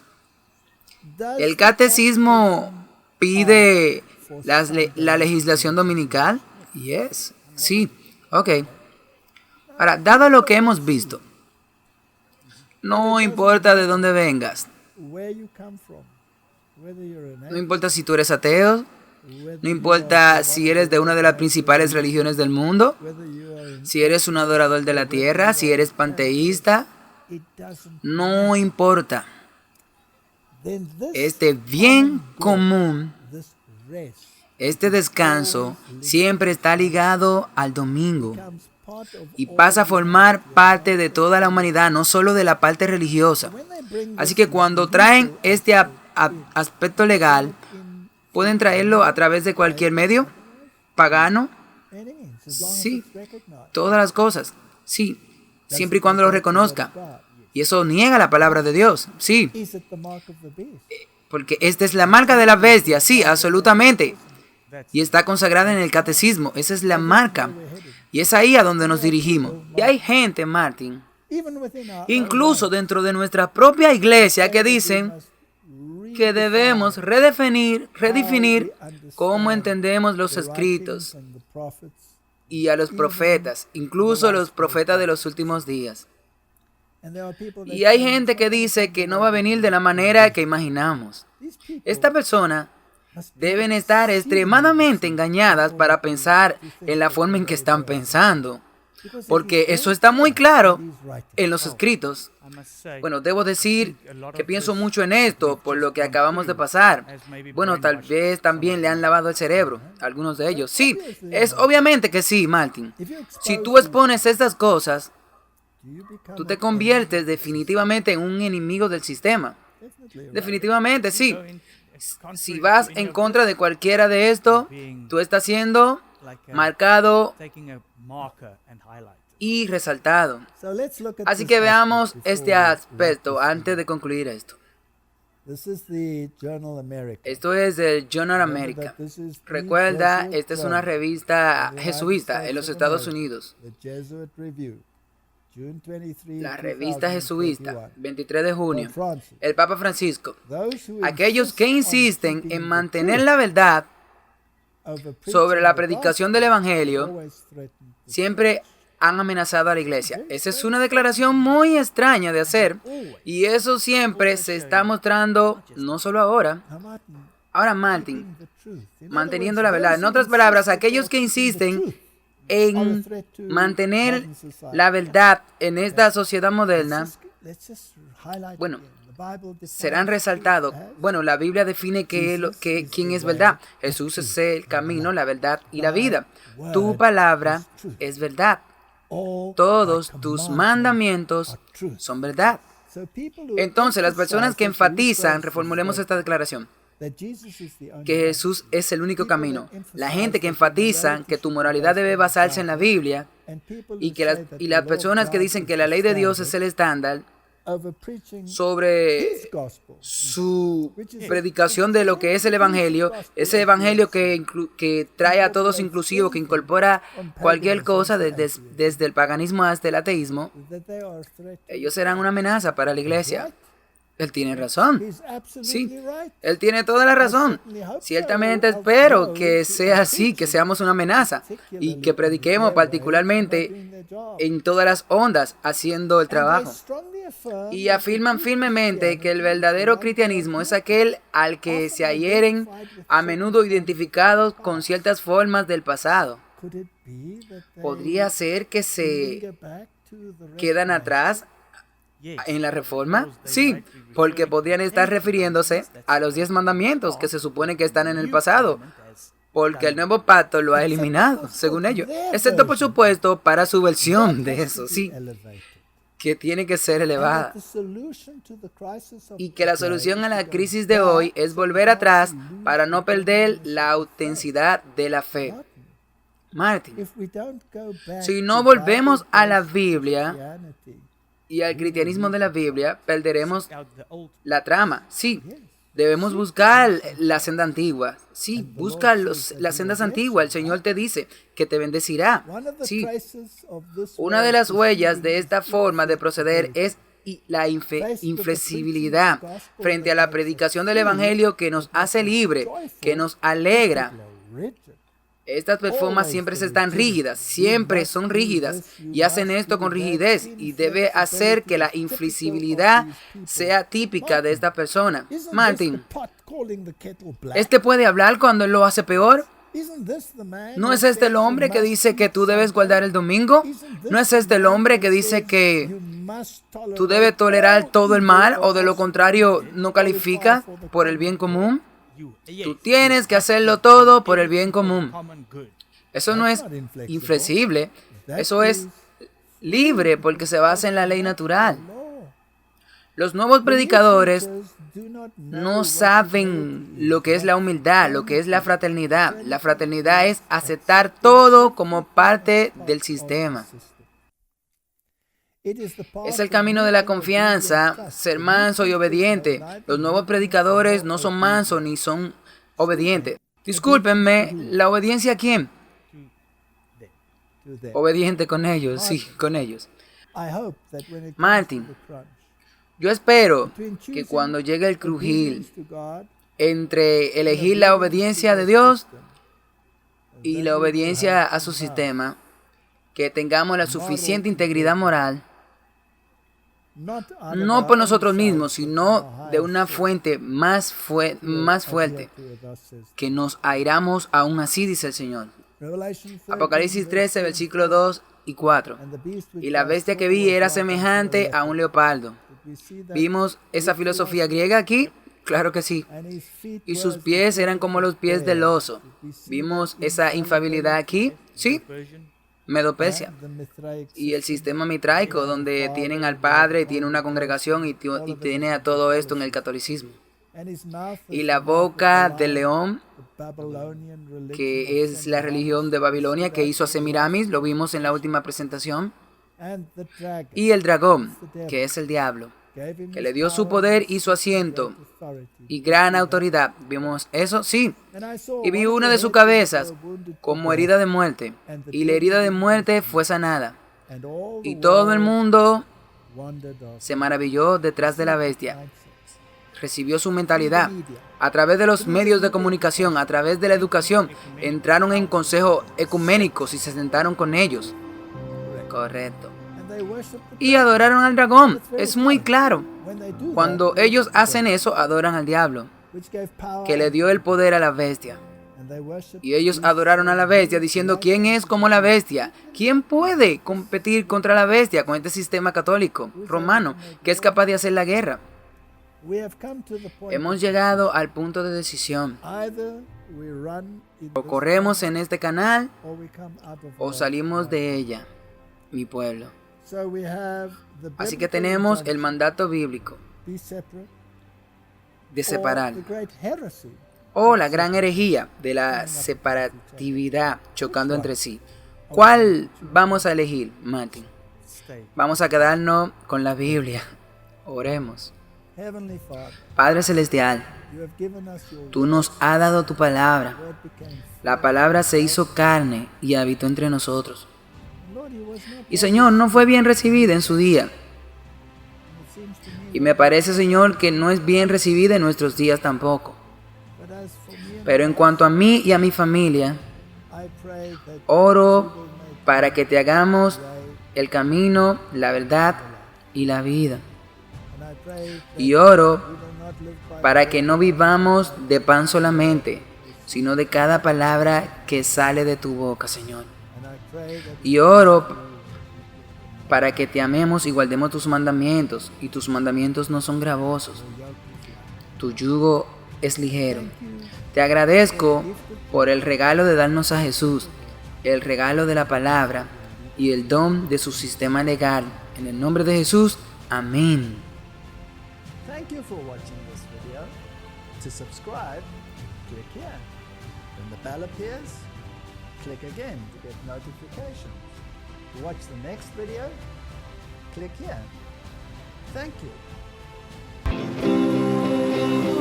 S1: El catecismo pide la legislación dominical. Yes, sí, ok. Ahora, dado lo que hemos visto, no importa de dónde vengas. No importa si tú eres ateo, No importa si eres de una de las principales religiones del mundo, si eres un adorador de la tierra, si eres panteísta, no importa. Este bien común, este descanso, siempre está ligado al domingo y pasa a formar parte de toda la humanidad, no solo de la parte religiosa. Así que cuando traen este aspecto legal, pueden traerlo a través de cualquier medio pagano. Sí, todas las cosas. Sí, siempre y cuando lo reconozca. Y eso niega la palabra de Dios. Sí, porque esta es la marca de la bestia. Sí, absolutamente. Y está consagrada en el catecismo. Esa es la marca. Y es ahí a donde nos dirigimos. Y hay gente, Martin, incluso dentro de nuestra propia iglesia, que dicen que debemos redefinir cómo entendemos los escritos y a los profetas, incluso los profetas de los últimos días. Y hay gente que dice que no va a venir de la manera que imaginamos. Esta persona deben estar extremadamente engañadas para pensar en la forma en que están pensando, porque eso está muy claro en los escritos. Bueno, debo decir que pienso mucho en esto por lo que acabamos de pasar. Bueno, tal vez también le han lavado el cerebro a algunos de ellos. Sí, es obviamente que sí, Martin. Si tú expones estas cosas, tú te conviertes definitivamente en un enemigo del sistema. Definitivamente, sí. Si vas en contra de cualquiera de esto, tú estás siendo marcado y resaltado. Así que veamos este aspecto antes de concluir esto. Esto es el Journal America. Recuerda, esta es una revista jesuita en los Estados Unidos. La revista jesuita, 23 de junio. El Papa Francisco. Aquellos que insisten en mantener la verdad sobre la predicación del Evangelio siempre han amenazado a la iglesia. Esa es una declaración muy extraña de hacer, y eso siempre se está mostrando, no solo ahora. Ahora, Martin, manteniendo la verdad. En otras palabras, aquellos que insisten en mantener la verdad en esta sociedad moderna, bueno, serán resaltados. Bueno, la Biblia define quién es verdad. Jesús es el camino, la verdad y la vida. Tu palabra es verdad. Todos tus mandamientos son verdad. Entonces, las personas que enfatizan, reformulemos esta declaración, que Jesús es el único camino. La gente que enfatiza que tu moralidad debe basarse en la Biblia y las personas que dicen que la ley de Dios es el estándar sobre su predicación de lo que es el Evangelio, ese Evangelio que trae a todos inclusivo, que incorpora cualquier cosa desde el paganismo hasta el ateísmo, ellos serán una amenaza para la iglesia. Él tiene razón. Sí, él tiene toda la razón. Ciertamente espero que sea así, que seamos una amenaza y que prediquemos particularmente en todas las ondas haciendo el trabajo. Y afirman firmemente que el verdadero cristianismo es aquel al que se adhieren, a menudo identificados con ciertas formas del pasado. ¿Podría ser que se quedan atrás en la Reforma? Sí, porque podrían estar refiriéndose a los 10 mandamientos que se supone que están en el pasado, porque el nuevo pacto lo ha eliminado, según ellos, excepto por supuesto para su versión de eso, sí, que tiene que ser elevada. Y que la solución a la crisis de hoy es volver atrás para no perder la autenticidad de la fe. Martin, si no volvemos a la Biblia y al cristianismo de la Biblia, perderemos la trama. Sí, debemos buscar la senda antigua. Sí, busca las sendas antiguas. El Señor te dice que te bendecirá. Sí, una de las huellas de esta forma de proceder es la inflexibilidad frente a la predicación del Evangelio, que nos hace libre, que nos alegra. Estas plataformas siempre están rígidas, siempre son rígidas y hacen esto con rigidez y debe hacer que la inflexibilidad sea típica de esta persona. Martin, ¿este puede hablar cuando él lo hace peor? ¿No es este el hombre que dice que tú debes guardar el domingo? ¿No es este el hombre que dice que tú debes tolerar todo el mal o de lo contrario no califica por el bien común? Tú tienes que hacerlo todo por el bien común. Eso no es inflexible, eso es libre porque se basa en la ley natural. Los nuevos predicadores no saben lo que es la humildad, lo que es la fraternidad. La fraternidad es aceptar todo como parte del sistema. Es el camino de la confianza, ser manso y obediente. Los nuevos predicadores no son mansos ni son obedientes. Discúlpenme, ¿la obediencia a quién? Obediente con ellos, sí, con ellos. Martin, yo espero que cuando llegue el crujir entre elegir la obediencia de Dios y la obediencia a su sistema, que tengamos la suficiente integridad moral, no por nosotros mismos, sino de una fuente más fuerte, que nos airamos aún así, dice el Señor. Apocalipsis 13, versículos 2 y 4. Y la bestia que vi era semejante a un leopardo. ¿Vimos esa filosofía griega aquí? Claro que sí. Y sus pies eran como los pies del oso. ¿Vimos esa infalibilidad aquí? Sí. Medo-Persia. Y el sistema mitraico, donde tienen al Padre, tiene una congregación y tiene a todo esto en el catolicismo. Y la boca del león, que es la religión de Babilonia que hizo a Semiramis, lo vimos en la última presentación. Y el dragón, que es el diablo, que le dio su poder y su asiento y gran autoridad. ¿Vimos eso? Sí. Y vi una de sus cabezas como herida de muerte, y la herida de muerte fue sanada. Y todo el mundo se maravilló detrás de la bestia. Recibió su mentalidad. A través de los medios de comunicación, a través de la educación, entraron en consejos ecuménicos y se sentaron con ellos. Correcto. Y adoraron al dragón. Es muy claro. Cuando ellos hacen eso, adoran al diablo, que le dio el poder a la bestia. Y ellos adoraron a la bestia diciendo, ¿quién es como la bestia? ¿Quién puede competir contra la bestia con este sistema católico romano que es capaz de hacer la guerra? Hemos llegado al punto de decisión. O corremos en este canal o salimos de ella, mi pueblo. Así que tenemos el mandato bíblico de separar, o la gran herejía de la separatividad chocando entre sí. ¿Cuál vamos a elegir, Martin? Vamos a quedarnos con la Biblia. Oremos. Padre Celestial, tú nos has dado tu palabra. La palabra se hizo carne y habitó entre nosotros. Y Señor, no fue bien recibida en su día. Y me parece, Señor, que no es bien recibida en nuestros días tampoco. Pero en cuanto a mí y a mi familia, oro para que te hagamos el camino, la verdad y la vida. Y oro para que no vivamos de pan solamente, sino de cada palabra que sale de tu boca, Señor. Y oro para que te amemos y guardemos tus mandamientos, y tus mandamientos no son gravosos. Tu yugo es ligero. Te agradezco por el regalo de darnos a Jesús, el regalo de la palabra y el don de su sistema legal. En el nombre de Jesús, amén.
S2: Thank you for watching this video. To subscribe, click here. When the bell appears, click again to get notifications. To watch the next video, click here. Thank you.